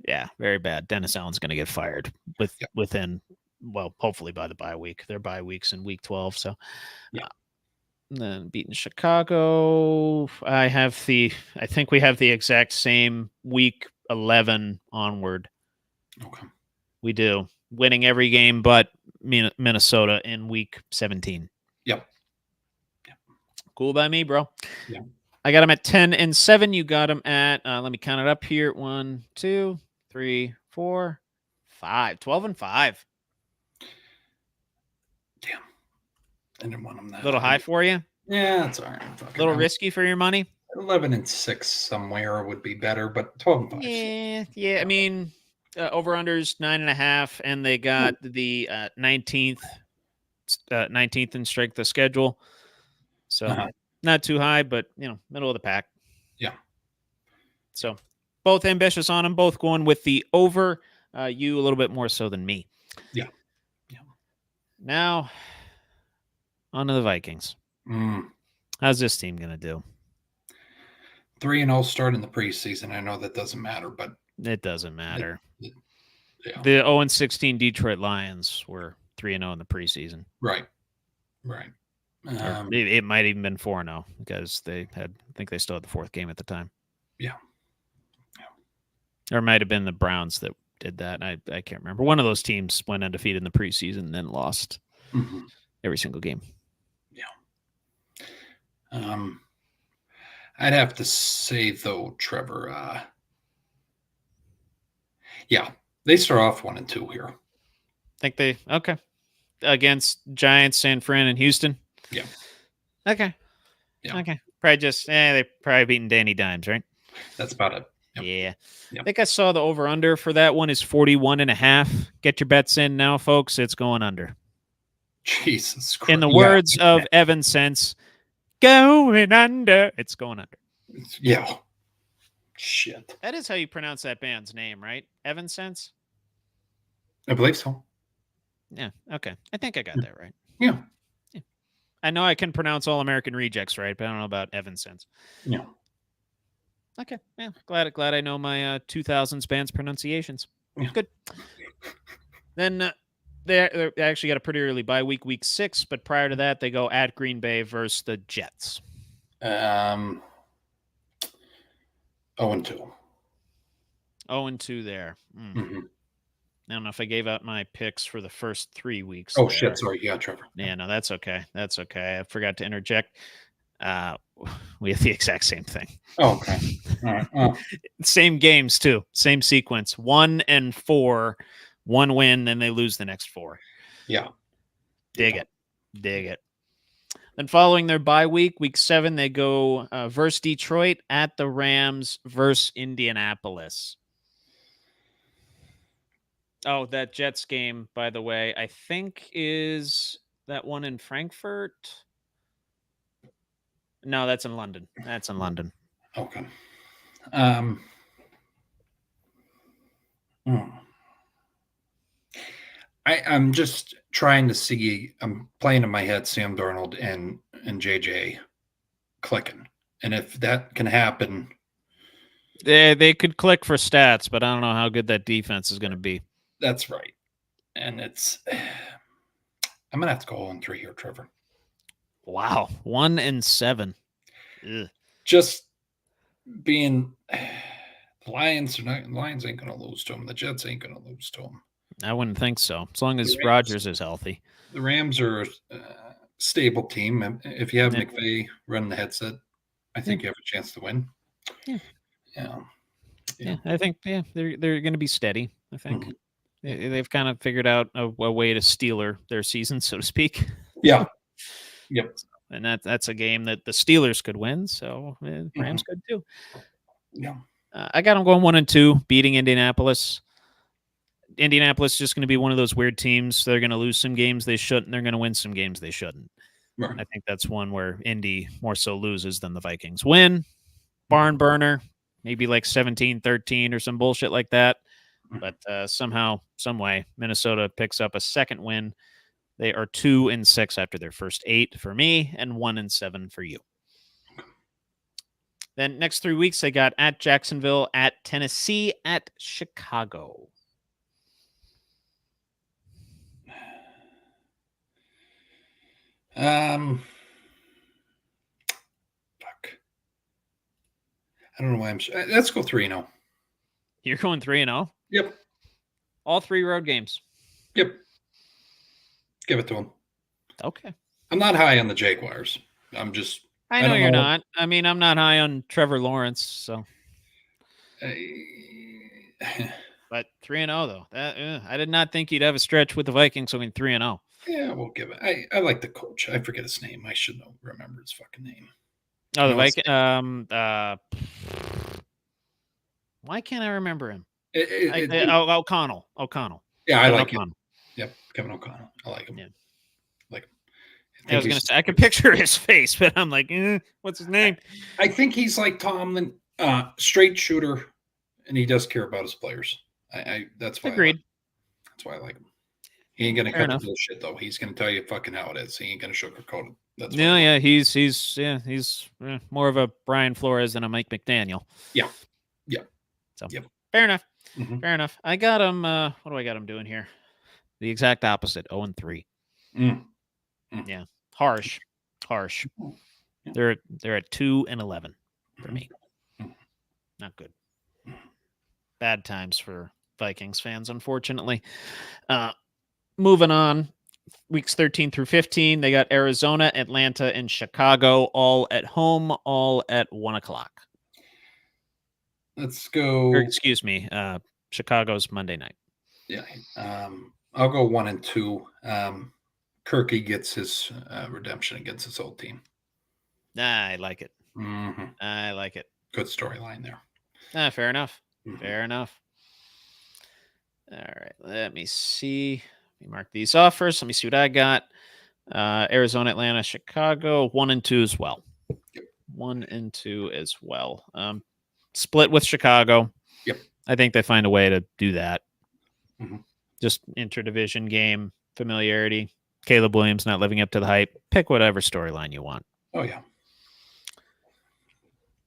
Yeah, very bad. Dennis Allen's going to get fired within, well, hopefully by the bye week. Their bye week's in week 12. So, then beating Chicago, I think we have the exact same week 11 onward. Okay. We do. Winning every game but Minnesota in week 17. Yep. Cool by me, bro. Yeah. I got them at 10-7. You got them at, let me count it up here. 1, 2, 3, 4, 5. 12-5. Damn. I didn't want them that. A little high for you? Yeah, that's all right. A little risky for your money? 11-6 somewhere would be better, but 12-5. Yeah. I mean, over-unders 9.5, and they got the 19th in strength of schedule. So not too high, but, middle of the pack. Yeah. So both ambitious on them, both going with the over. You a little bit more so than me. Yeah. Now, on to the Vikings. How's this team going to do? 3-0 start in the preseason. I know that doesn't matter, but it doesn't matter. Yeah. The 0-16 Detroit Lions were 3-0 in the preseason. Right. It might even been 4-0 because I think they still had the 4th game at the time. Yeah. Or it might have been the Browns that did that. I can't remember. One of those teams went undefeated in the preseason and then lost every single game. Yeah. I'd have to say, though, Trevor, they start off 1-2 here. Think okay. Against Giants, San Fran, and Houston? Yeah. Okay. Yeah. Okay. Probably they probably beating Danny Dimes, right? That's about it. Yep. Yeah. Yep. I think I saw the over-under for that one is 41.5. Get your bets in now, folks. It's going under. Jesus Christ. In the words of Evan Sense, going under. It's going under. Yeah. Shit. That is how you pronounce that band's name, right? Evan Sense? I believe so. Yeah. Okay. I think I got that right. Yeah. I know I can pronounce All American Rejects right, but I don't know about Evan Sense. Yeah. Okay. Yeah. Glad I know my 2000s band's pronunciations. Yeah. Good. Then they actually got a pretty early bye week, week 6, but prior to that, they go at Green Bay versus the Jets. 0-2. 0-2 there. I don't know if I gave out my picks for the first 3 weeks. Oh, shit. Sorry. Yeah, Trevor. Yeah, no, that's okay. That's okay. I forgot to interject. We have the exact same thing. Oh, okay. All right. Oh. Same games, too. Same sequence. 1-4. 1 win, then they lose the next 4. Yeah. Dig it. Then following their bye week, week 7, they go versus Detroit, at the Rams, versus Indianapolis. Oh, that Jets game, by the way, I think is that one in Frankfurt. No, that's in London. That's in London. Okay. Hmm. I'm just trying to see. I'm playing in my head Sam Darnold and JJ clicking, and if that can happen, They could click for stats, but I don't know how good that defense is going to be. that's right. And it's I'm gonna have to go 0-3 here, Trevor. Wow, 1-7. Ugh. Just being the Lions ain't gonna lose to them. The Jets ain't gonna lose to them. I wouldn't think so, as long as Rams- Rodgers is healthy. The Rams are a stable team. If you have Yeah. McVay running the headset, I think you have a chance to win. Yeah. Yeah. I think they're going to be steady. I think Mhm. they've kind of figured out a way to Steeler their season, so to speak. Yeah. Yep. And that's a game that the Steelers could win, so Rams could too. Yeah. I got them going 1-2, beating Indianapolis. Indianapolis is just going to be one of those weird teams. They're going to lose some games they shouldn't. They're going to win some games they shouldn't. Right. I think that's one where Indy more so loses than the Vikings win. Barn burner, maybe like 17-13 or some bullshit like that. But somehow, some way, Minnesota picks up a second win. They are 2-6 after their first 8 for me, and 1-7 for you. Then next 3 weeks, they got at Jacksonville, at Tennessee, at Chicago. Fuck. I don't know why I'm. Let's go 3-0. You're going 3-0. Yep. All 3 road games. Yep. Give it to them. Okay. I'm not high on the Jaguars. I'm just. I know you're not. I mean, I'm not high on Trevor Lawrence, so. But 3-0 though. I did not think you'd have a stretch with the Vikings going 3-0. Yeah, we'll give it. I like the coach. I forget his name. I should remember his fucking name. Oh, the Viking. Why can't I remember him? O'Connell. Yeah, I like him. Yep, Kevin O'Connell. I like him. Yeah. Like him. I was gonna say I could picture his face, but I'm like, what's his name? I think he's like Tomlin, straight shooter, and he does care about his players. That's why. Agreed. That's why I like him. He ain't gonna cut the bullshit though. He's gonna tell you fucking how it is. He ain't gonna sugarcoat it. That's He's more of a Brian Flores than a Mike McDaniel. Yeah. So Yep. Fair enough. Mm-hmm. Fair enough. I got him. What do I got him doing here? The exact opposite. 0-3. Yeah. Harsh. Yeah. They're at 2-11 for me. Not good. Bad times for Vikings fans, unfortunately. Moving on. Weeks 13 through 15, they got Arizona, Atlanta, and Chicago, all at home, all at 1:00. Let's go. Excuse me. Chicago's Monday night. Yeah. I'll go 1-2. Kirky gets his redemption against his old team. I like it. Mm-hmm. I like it. Good storyline there. Fair enough. Mm-hmm. Fair enough. All right. Let me see. Let me mark these off first. Let me see what I got. Arizona, Atlanta, Chicago, 1-2 as well. 1-2 as well. Split with Chicago. Yep. I think they find a way to do that. Mm-hmm. Just interdivision game, familiarity. Caleb Williams not living up to the hype. Pick whatever storyline you want. Oh, yeah.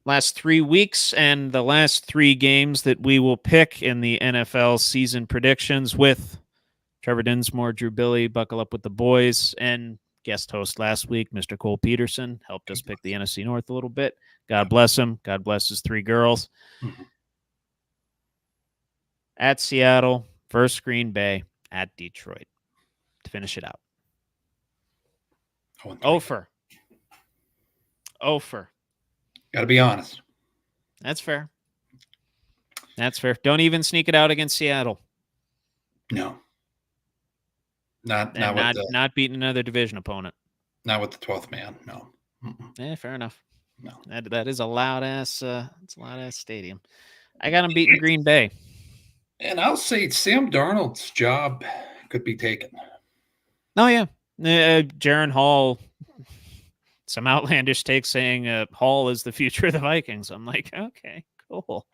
Last 3 weeks and the last 3 games that we will pick in the NFL season predictions with Trevor Dinsmore, Drew Billy, Buckle Up with the Boys, and guest host last week, Mr. Cole Peterson, helped us pick the NFC North a little bit. God bless him. God bless his 3 girls. Mm-hmm. At Seattle, versus Green Bay, at Detroit to finish it out. Ofer. Got to be honest. That's fair. Don't even sneak it out against Seattle. No. Not beating another division opponent. Not with the 12th man. No. Yeah, fair enough. No. That is a loud ass. It's a loud ass stadium. I got them beating Green Bay. And I'll say Sam Darnold's job could be taken. Oh, yeah. Jaron Hall, some outlandish take saying Hall is the future of the Vikings. I'm like, okay, cool.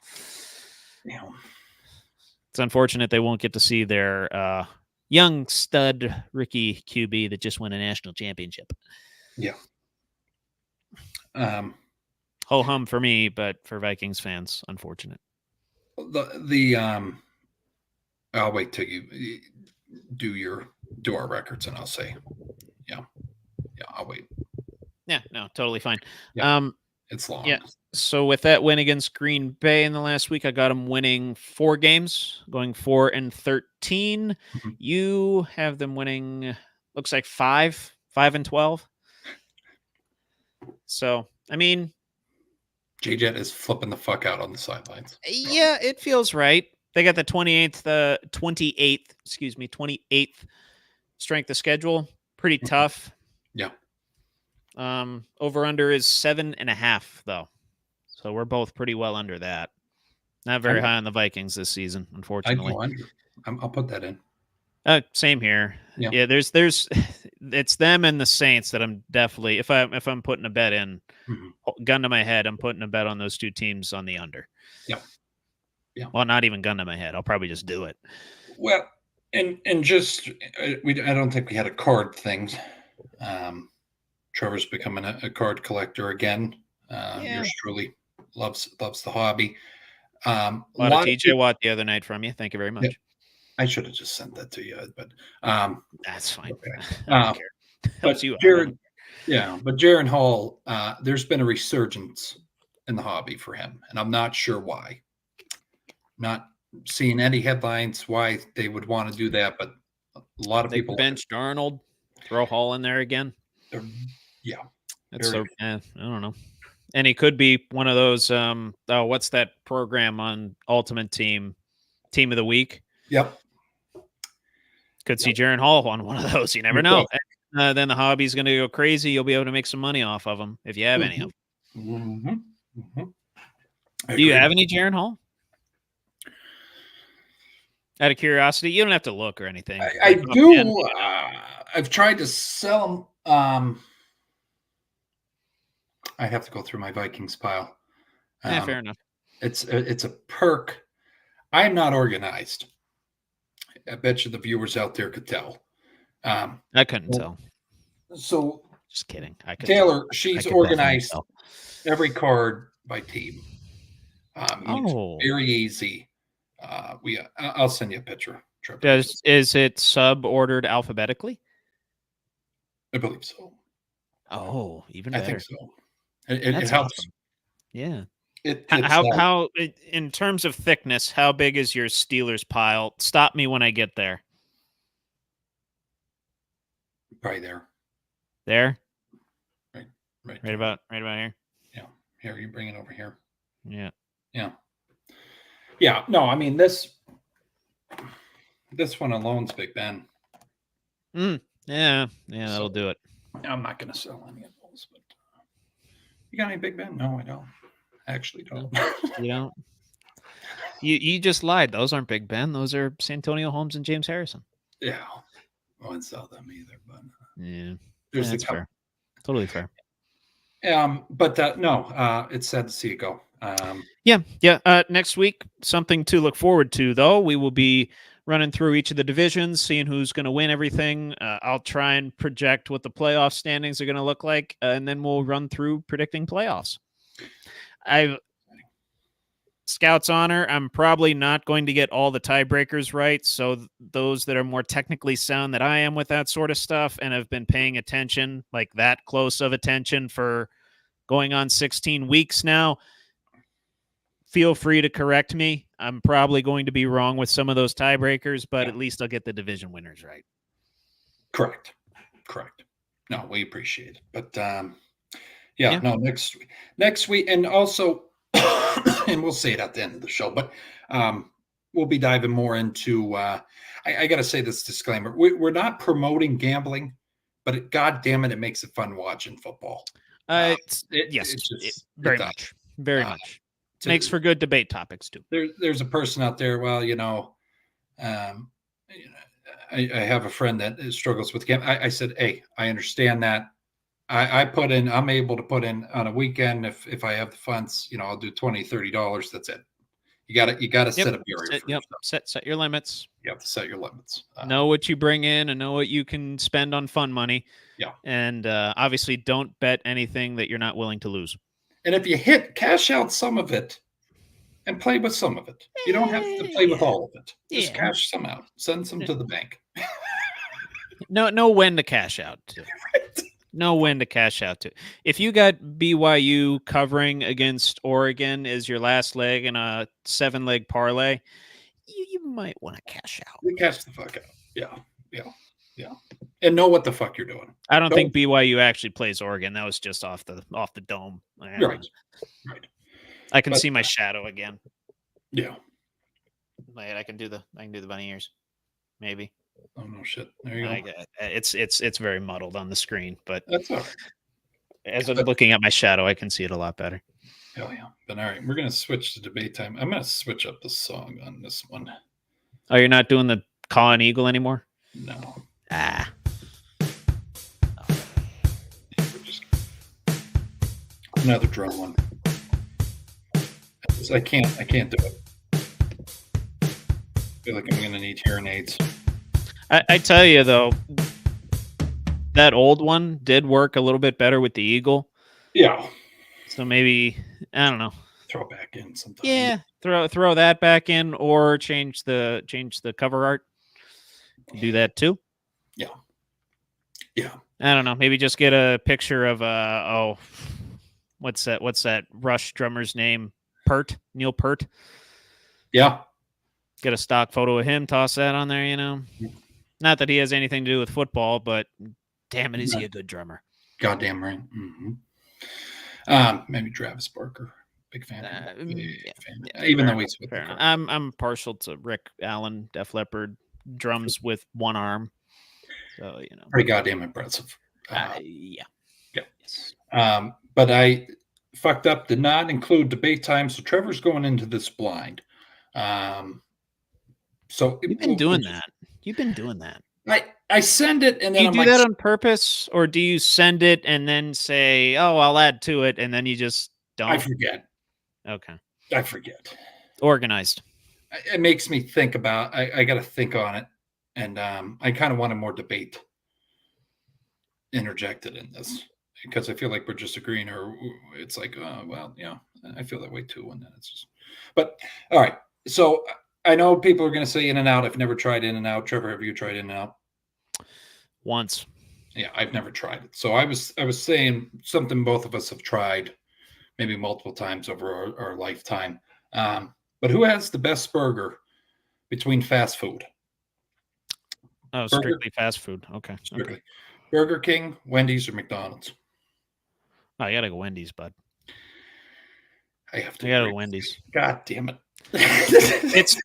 Yeah. It's unfortunate they won't get to see their young stud rookie QB that just won a national championship. Yeah. Ho-hum for me, but for Vikings fans, unfortunate. I'll wait till you do our records and I'll say, yeah, I'll wait. Yeah, no, totally fine. Yeah, it's long. Yeah. So with that win against Green Bay in the last week, I got them winning 4 games, going 4-13. Mm-hmm. You have them winning, looks like 5-12. So, I mean, J-Jet is flipping the fuck out on the sidelines. Yeah, it feels right. They got the 28th strength of schedule. Pretty tough. Yeah. Over under is 7.5 though. So we're both pretty well under that. Not very high on the Vikings this season, unfortunately. I'll put that in. Same here. Yeah, there's it's them and the Saints that I'm definitely if I'm putting a bet in, gun to my head, I'm putting a bet on those 2 teams on the under. Yeah. Yeah. Well, not even gun to my head. I'll probably just do it. Well, and just I don't think we had a card thing. Trevor's becoming a card collector again. Yours truly loves the hobby. A lot of TJ Watt the other night from you. Thank you very much. Yeah. I should have just sent that to you, but that's fine. Okay. I don't care. But Jaron Hall, there's been a resurgence in the hobby for him, and I'm not sure why. Not seeing any headlines why they would want to do that, but a lot of people bench Darnold, throw Hall in there again. Yeah, that's I don't know. And he could be one of those. What's that program on Ultimate Team of the Week? Yep. Could see Jaron Hall on one of those. You never know. Then the hobby's going to go crazy. You'll be able to make some money off of them if you have any of them. Do you have any Jaron Hall? Out of curiosity, you don't have to look or anything. I do. I've tried to sell them. I have to go through my Vikings pile. Fair enough. It's a perk. I'm not organized. I bet you the viewers out there could tell. I couldn't tell. So, just kidding. Taylor, she's organized every card by team. It's very easy. I'll send you a picture. Is it sub-ordered alphabetically? I believe so. Oh, even better. I think so. It helps. Awesome. Yeah. How in terms of thickness, how big is your Steelers pile? Stop me when I get there. Probably there. There? Right about here? Yeah. Here, you bring it over here. Yeah. Yeah. Yeah. No, I mean this one alone's Big Ben. Yeah, that'll do it. I'm not gonna sell any of those, but you got any Big Ben? No, I don't. Actually don't. You don't? You just lied. Those aren't Big Ben. Those are Santonio Holmes and James Harrison. Yeah. I wouldn't sell them either, but yeah. There's that's fair. Totally fair. But no, it's sad to see it go. Yeah. Next week, something to look forward to, though. We will be running through each of the divisions, seeing who's going to win everything. I'll try and project what the playoff standings are going to look like, and then we'll run through predicting playoffs. Scout's honor, I'm probably not going to get all the tiebreakers right. So those that are more technically sound that I am with that sort of stuff and have been paying attention, like that close of attention for going on 16 weeks now, feel free to correct me. I'm probably going to be wrong with some of those tiebreakers, but at least I'll get the division winners right. Correct. No, we appreciate it. But no, next week, and also, and we'll say it at the end of the show, but we'll be diving more into, I got to say this disclaimer. We're not promoting gambling, but God damn it, it makes it fun watching football. Very much. Makes for good debate topics too. There's a person out there, well, You know, I have a friend that struggles with gambling. I said, hey, I understand that. I'm able to put in on a weekend if I have the funds, you know, I'll do $20, $30. That's it. You got to set a barrier for yourself. Set your limits. You have to set your limits. Know what you bring in and know what you can spend on fun money. Yeah. And obviously don't bet anything that you're not willing to lose. And if you hit, cash out some of it and play with some of it. You don't have to play with all of it. Just cash some out. Send some to the bank. Know when to cash out to. Right. Know when to cash out to. If you got BYU covering against Oregon as your last leg in a 7-leg parlay, you might want to cash out. You cash the fuck out. Yeah. And know what the fuck you're doing. I don't think BYU actually plays Oregon. That was just off the dome. Right. I can see my shadow again. Yeah. Wait, I can do the bunny ears. Maybe. Oh no shit. There you go. It's very muddled on the screen, but that's all right. As I'm looking at my shadow, I can see it a lot better. Hell yeah. But all right, we're gonna switch to debate time. I'm gonna switch up the song on this one. Oh, you're not doing the Caw and Eagle anymore? No. Just another drum one. I can't do it. I feel like I'm gonna need hearing aids. I tell you though, that old one did work a little bit better with the Eagle. Yeah. So maybe I don't know. Throw it back in sometime. Yeah, throw that back in, or change the cover art. Do that too. Yeah. I don't know. Maybe just get a picture of what's that Rush drummer's name? Neil Peart. Yeah. Get a stock photo of him, toss that on there, you know. Not that he has anything to do with football, but damn it, is he a good drummer? Goddamn right. Mm-hmm. Maybe Travis Barker. Big fan. Even though he's with I'm partial to Rick Allen, Def Leppard, drums with one arm. So, you know. Pretty goddamn impressive. Yeah. Yes. But I fucked up, did not include debate time, so Trevor's going into this blind. So you've been doing that. You've been doing that. I send it and then do you do that on purpose, or do you send it and then say, "Oh, I'll add to it," and then you just don't? I forget. Okay. I forget. Organized. It makes me think about. I got to think on it, and I kind of wanted more debate interjected in this because I feel like we're just agreeing, or it's like, well, yeah, I feel that way too, and then it's just. But all right, so. I know people are going to say In-N-Out. I've never tried In-N-Out. Trevor, have you tried In-N-Out? Once. Yeah, I've never tried it. So I was saying something both of us have tried maybe multiple times over our lifetime. But who has the best burger between fast food? Oh, strictly fast food. Okay. Strictly. Okay. Burger King, Wendy's, or McDonald's? Oh, I got to go Wendy's, bud. I have to. I got to go Wendy's. God damn it. It's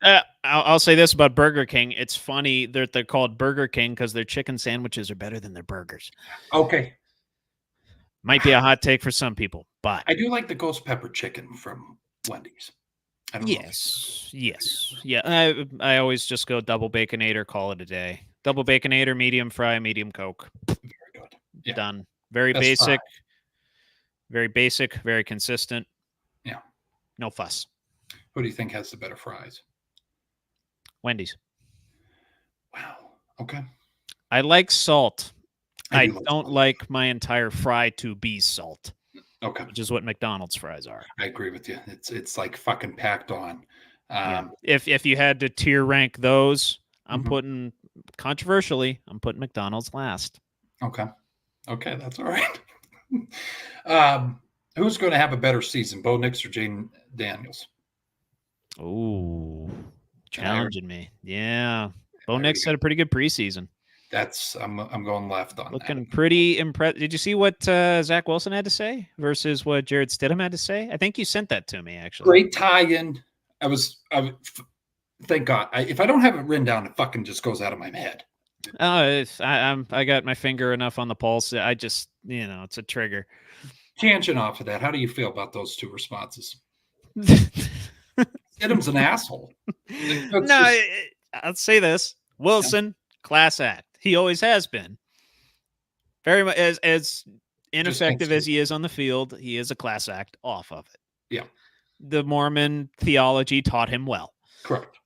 I'll say this about Burger King. It's funny that they're called Burger King because their chicken sandwiches are better than their burgers. Okay. Might be a hot take for some people, but I do like the ghost pepper chicken from Wendy's. I don't know. Yes. Yeah. I always just go double baconator, call it a day. Double baconator, medium fry, medium Coke. Very good. Yeah. Done. Very basic. Very basic, very consistent. Yeah. No fuss. Who do you think has the better fries? Wendy's. Wow. Okay. I like salt. I don't salt. like my entire fry to be salt. Okay. Which is what McDonald's fries are. I agree with you. It's like fucking packed on. Yeah. If you had to tier rank those, I'm putting McDonald's last. Okay, that's all right. Who's going to have a better season, Bo Nix or Jaden Daniels? Ooh, challenging me. Yeah, Bo Nix had a pretty good preseason. I'm going left on looking that. Pretty impressed. Did you see what Zach Wilson had to say versus what Jared Stidham had to say? I think you sent that to me actually. Great tie-in. Thank God. If I don't have it written down, it fucking just goes out of my head. I got my finger enough on the pulse. I just, it's a trigger. Tangent off of that. How do you feel about those two responses? Stidham's an asshole. I'll say this: Wilson, class act. He always has been. Very much as ineffective as he is on the field, he is a class act off of it. Yeah. The Mormon theology taught him well. Correct.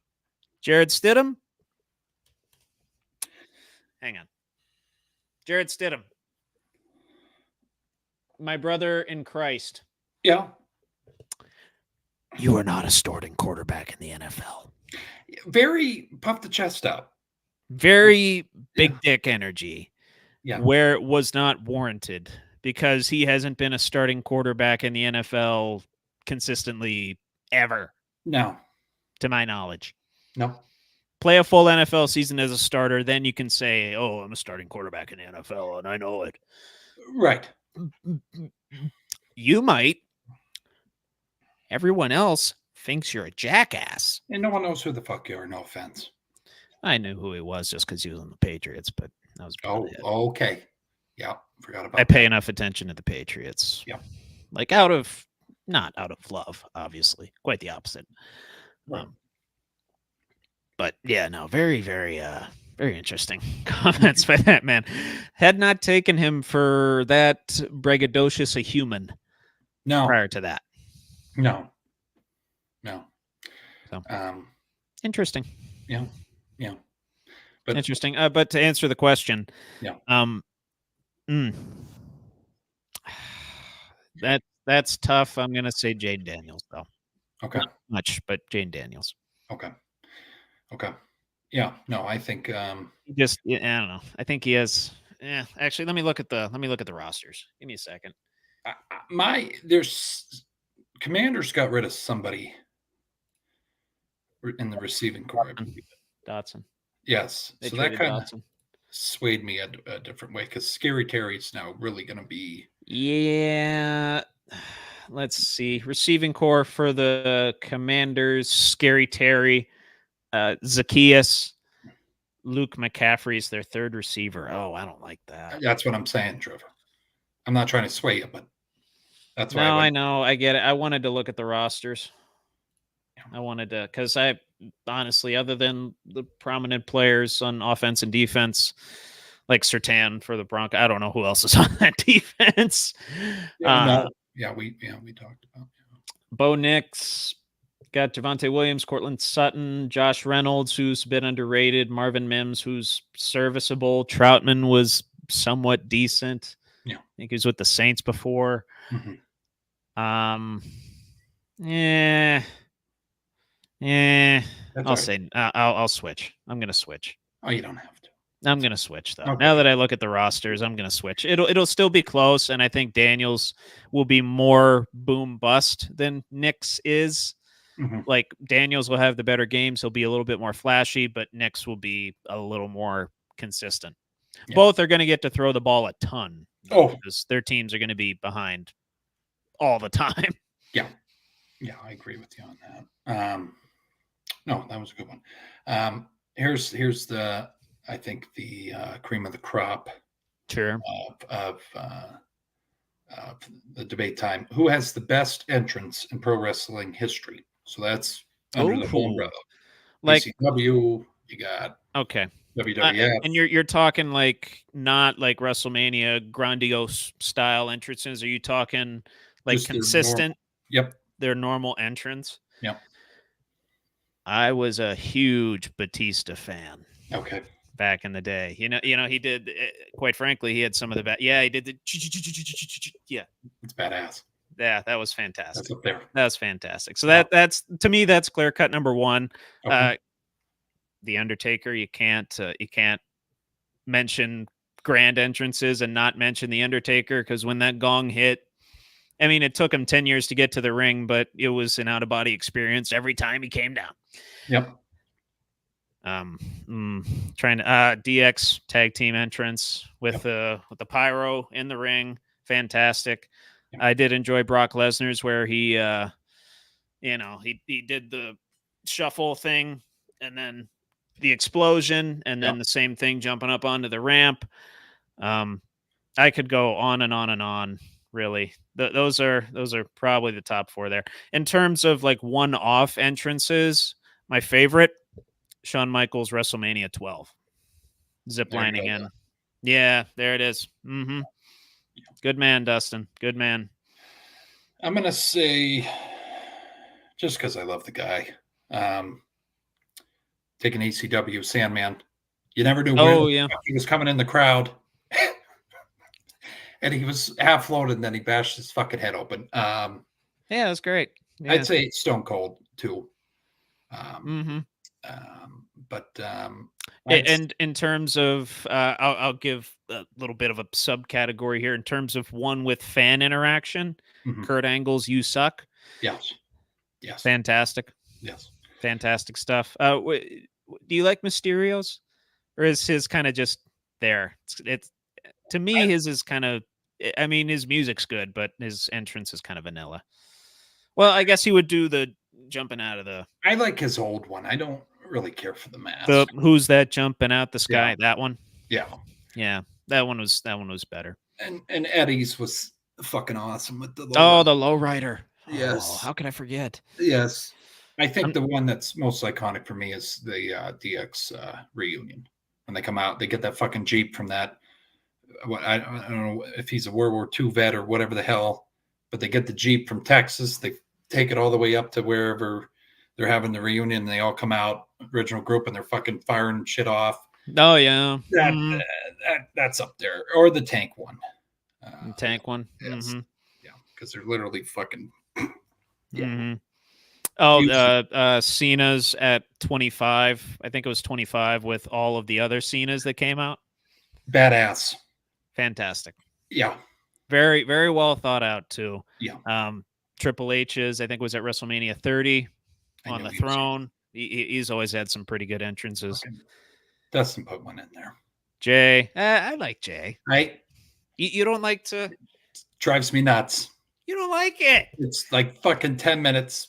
Jared Stidham. Hang on. Jared Stidham. My brother in Christ. Yeah. You are not a starting quarterback in the NFL. Very puff the chest out. Very big dick energy. Yeah. Where it was not warranted because he hasn't been a starting quarterback in the NFL consistently ever. No. To my knowledge. No. Play a full NFL season as a starter, then you can say, oh, I'm a starting quarterback in the NFL, and I know it. Right. You might. Everyone else thinks you're a jackass. And no one knows who the fuck you are, no offense. I knew who he was just because he was on the Patriots, but that was okay. Yeah, forgot about I pay enough attention to the Patriots. Yeah. Like not out of love, obviously. Quite the opposite. Right. But yeah, no, very, very, very interesting comments by that man. Had not taken him for that braggadocious a human. No. Prior to that. No. So, interesting. Yeah. But interesting. But to answer the question, that's tough. I'm gonna say Jane Daniels though. Okay. Not much, but Jane Daniels. Okay. Yeah. No, I think I don't know. I think he has. Actually, let me look at the rosters. Give me a second. There's Commanders got rid of somebody in the receiving corps. Dotson. Yes. So that kind of swayed me a different way because Scary Terry's now really going to be. Yeah. Let's see. Receiving corps for the Commanders: Scary Terry, Zacchaeus, Luke McCaffrey's their third receiver. Oh, I don't like that. That's what I'm saying, Trevor. I'm not trying to sway you, but that's why. No, I know. I get it. I wanted to look at the rosters. I wanted to, because I honestly, other than the prominent players on offense and defense, like Surtain for the Broncos, I don't know who else is on that defense. We talked about. Bo Nix, got Javonte Williams, Cortland Sutton, Josh Reynolds, who's been underrated, Marvin Mims, who's serviceable. Troutman was somewhat decent. Yeah, I think he was with the Saints before. Mm-hmm. I'll switch. I'm gonna switch. Oh, you don't have to. I'm gonna switch though. Okay. Now that I look at the rosters, I'm gonna switch. It'll still be close, and I think Daniels will be more boom bust than Nix is. Mm-hmm. Like Daniels will have the better games. He'll be a little bit more flashy, but Nix will be a little more consistent. Yeah. Both are going to get to throw the ball a ton. Because their teams are going to be behind all the time. Yeah, I agree with you on that. No, that was a good one. Here's the I think the cream of the crop. Sure. Of the debate time. Who has the best entrance in pro wrestling history? So that's under the whole umbrella. Like ECW, you got WWF, and you're talking like not like WrestleMania grandiose style entrances. Are you talking like just consistent? Their normal entrance. Yep. I was a huge Batista fan. Okay. Back in the day, you know, he did. Quite frankly, he had some of the best. Yeah, he did the. Yeah, it's badass. Yeah, that was fantastic. That's up there. That was fantastic. So that's to me, that's clear cut number one. Okay. The Undertaker, you can't mention grand entrances and not mention the Undertaker, because when that gong hit, I mean, it took him 10 years to get to the ring, but it was an out of body experience every time he came down. Yep. Trying to DX tag team entrance with the pyro in the ring, fantastic. Yep. I did enjoy Brock Lesnar's where he did the shuffle thing and then the explosion and then the same thing jumping up onto the ramp. I could go on and on and on. Really, those are probably the top four there in terms of like one-off entrances. My favorite. Shawn Michaels WrestleMania 12. Zip There you lining go. in. Yeah, there it is. Mm-hmm. Good man, Dustin. Good man. I'm gonna say, just because I love the guy, taking ECW Sandman. You never knew where he was coming in the crowd. And he was half floated, and then he bashed his fucking head open. Yeah, that's great. Yeah. I'd say Stone Cold too. And in terms of, I'll give a little bit of a subcategory here. In terms of one with fan interaction, Kurt Angle's "You Suck." Yes. Fantastic. Yes. Fantastic stuff. Do you like Mysterio's, or is his kind of just there? It's to me, his is kind of. I mean, his music's good, but his entrance is kind of vanilla. Well, I guess he would do the jumping out of the. I like his old one. I don't really care for the mask. The who's that jumping out the sky? Yeah. That one. Yeah. That one was better. And Eddie's was fucking awesome with the the lowrider. Yes. Oh, how could I forget? Yes. I think the one that's most iconic for me is the DX reunion. When they come out, they get that fucking Jeep from that. I don't know if he's a World War II vet or whatever the hell, but they get the Jeep from Texas. They take it all the way up to wherever they're having the reunion. And they all come out, original group, and they're fucking firing shit off. Oh yeah, that's up there. Or the tank one. The tank one. Yes. Yeah, because they're literally fucking. Yeah. Mm-hmm. Oh, Cena's at 25. I think it was 25 with all of the other Cenas that came out. Badass. Fantastic. Yeah. Very, very well thought out too. Yeah. Triple H's, I think, was at WrestleMania 30 on the throne. He's always had some pretty good entrances. Dustin put one in there. Jay. I like Jay. Right? You don't like to... It drives me nuts. You don't like it. It's like fucking 10 minutes.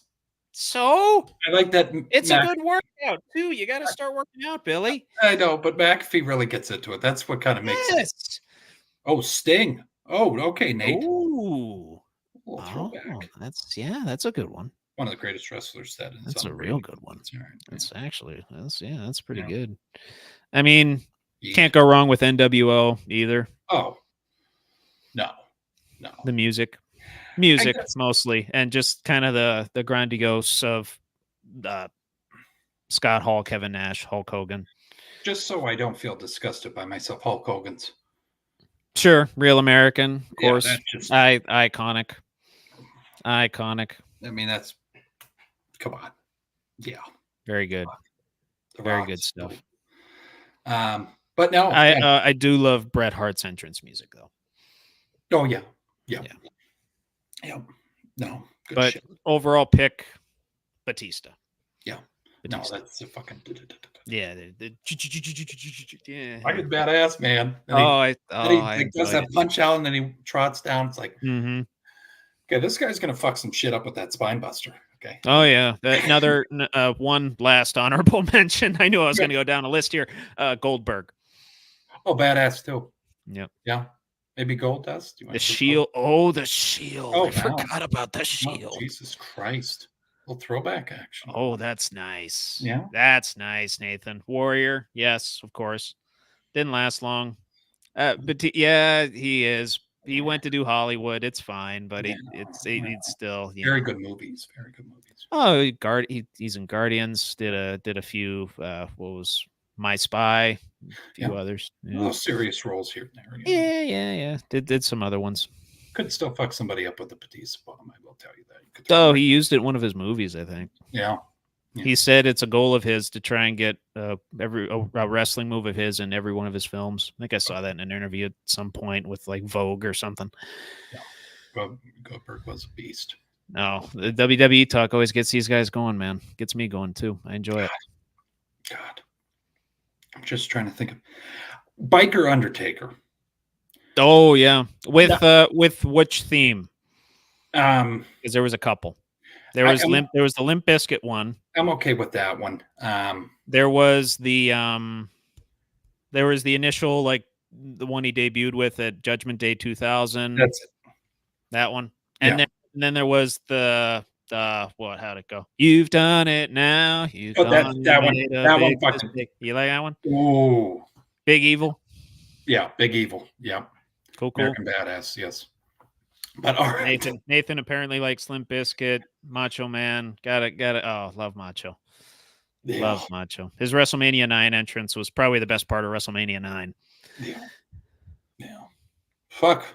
So? I like that. It's a good workout, too. You got to start working out, Billy. I know, but McAfee really gets into it. That's what kind of makes it. Oh, Sting. Oh, okay, Nate. Ooh. Throwback. That's a good one. One of the greatest wrestlers that is. That's a real good one. That's, right, that's pretty good. I mean, can't go wrong with NWO either. Oh, no. The music mostly, and just kind of the grandiose of Scott Hall, Kevin Nash, Hulk Hogan. Just so I don't feel disgusted by myself, Hulk Hogan's. Sure, Real American, of course. Just, iconic. I mean, that's come on. Yeah. Very good. Very good stuff. But no, I do love Bret Hart's entrance music though. Oh yeah. No, good but shit. Overall pick Batista. Yeah. Batista. No, that's a fucking yeah. Fucking badass, man. And he does that punch out and then he trots down. It's like, okay, this guy's gonna fuck some shit up with that spine buster. Okay. Oh yeah. Another one last honorable mention. I knew I was going to go down a list here. Goldberg. Oh, badass too. Yep. Yeah. Maybe Goldust. The Shield. Oh, the Shield. Oh, I forgot about the Shield. Oh, Jesus Christ. A little throwback action. Oh, that's nice. Yeah. That's nice, Nathan. Warrior. Yes, of course. Didn't last long. But yeah, he is. He went to do Hollywood. It's fine, but it's still very good movies. Very good movies. Oh, he's in Guardians. Did a few. What was My Spy? A few others. Yeah. Little serious roles here and there. Yeah. Did some other ones. Could still fuck somebody up with the Batista bomb. I will tell you that. He used it in one of his movies, I think. Yeah. He said it's a goal of his to try and get a wrestling move of his in every one of his films. I think I saw that in an interview at some point with like Vogue or something. Yeah. Goldberg was a beast. No, the WWE talk always gets these guys going, man. Gets me going too. I enjoy it. God. I'm just trying to think of Biker Undertaker. Oh yeah. With which theme? Because there was a couple. There was the Limp Bizkit one. I'm okay with that one. There was the initial, like the one he debuted with at Judgment Day 2000. That's it. That one. And then there was the What? How'd it go? You've done it now. You've Oh, gone and that one. made a That one big fucking. mistake. You like that one? Ooh, Big Evil. yeah, Big Evil. Yeah, Cool. American Badass. Yes, but all right. Nathan apparently likes Limp Bizkit, Macho Man. Got it. Oh, love Macho. Yeah. Love Macho. His WrestleMania 9 entrance was probably the best part of WrestleMania 9. Yeah. Fuck.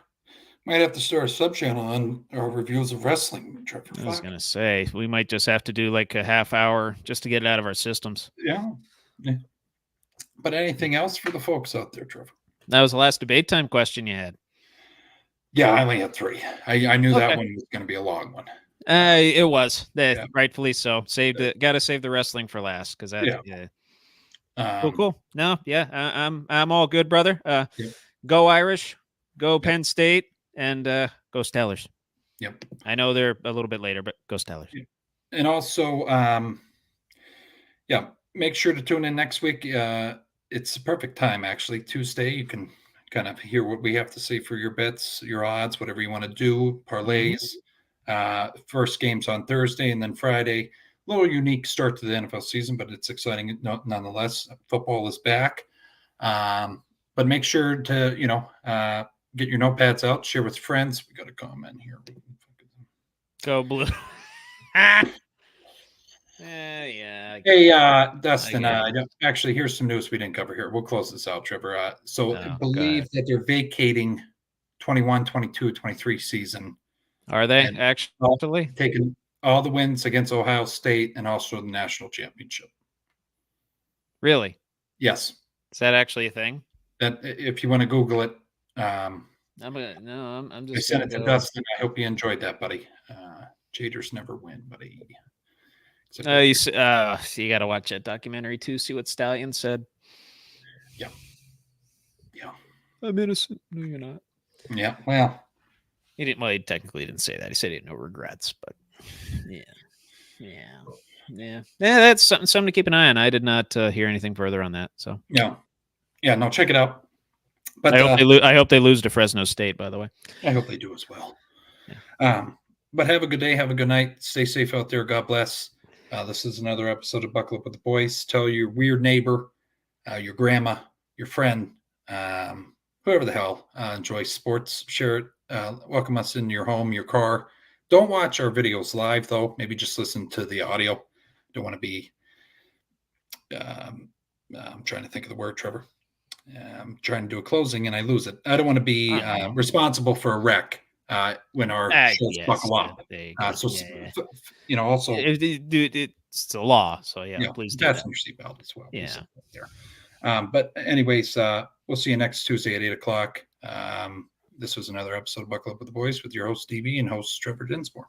Might have to start a sub channel on our reviews of wrestling, Trevor. I was gonna say we might just have to do like a half hour just to get it out of our systems. Yeah. But anything else for the folks out there, Trevor? That was the last debate time question you had. Yeah, I only had 3. I knew that Okay. one was going to be a long one. It was Yeah. rightfully so. Got to save the wrestling for last because that. Yeah. Cool. No, yeah, I'm all good, brother. Yeah. Go Irish, go Penn State, and go Stellars. Yep. I know they're a little bit later, but go Stellars. Yep. And also, make sure to tune in next week. It's the perfect time, actually. Tuesday, you can kind of hear what we have to say for your bets, your odds, whatever you want to do, parlays. First game's on Thursday, and then Friday. A little unique start to the NFL season, but it's exciting nonetheless. Football is back. But make sure to, get your notepads out, share with friends. We got a comment here. Go Blue. Yeah. Hey, Dustin, actually, here's some news we didn't cover here. We'll close this out, Trevor. I believe that they're vacating 21, 22, 23 season. Are they actually? Taking all the wins against Ohio State and also the national championship. Really? Yes. Is that actually a thing? That if you want to Google it. I'm just. I sent it to Dustin. I hope you enjoyed that, buddy. Jaders never win, buddy. You got to watch that documentary too. See what Stallion said. Yeah. I'm innocent. No, you're not. Yeah. Well, he didn't. Well, he technically didn't say that. He said he had no regrets. But yeah. That's something to keep an eye on. I did not hear anything further on that. So yeah. No, check it out. But I hope they lose to Fresno State. By the way, I hope they do as well. Yeah. But have a good day. Have a good night. Stay safe out there. God bless. This is another episode of Buckle Up with the Boys. Tell your weird neighbor, your grandma, your friend, whoever the hell enjoys sports. Share it. Welcome us in your home, your car. Don't watch our videos live, though. Maybe just listen to the audio. Don't want to be I'm trying to think of the word, Trevor. I'm trying to do a closing, and I lose it. I don't want to be responsible for a wreck when our shows buckle up. Also, it's the law. So please do fasten that. your seatbelt as well. Yeah. But anyways, we'll see you next Tuesday at 8:00. This was another episode of Buckle Up with the Boys with your host DB and host Trevor Dinsmore.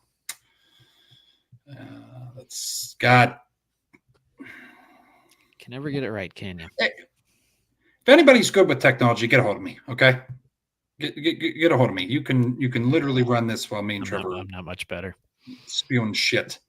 God. Can never get it right, can you? Hey, if anybody's good with technology, get a hold of me. Okay. Get a hold of me. You can literally run this while me and Trevor. I'm not much better. Spewing shit.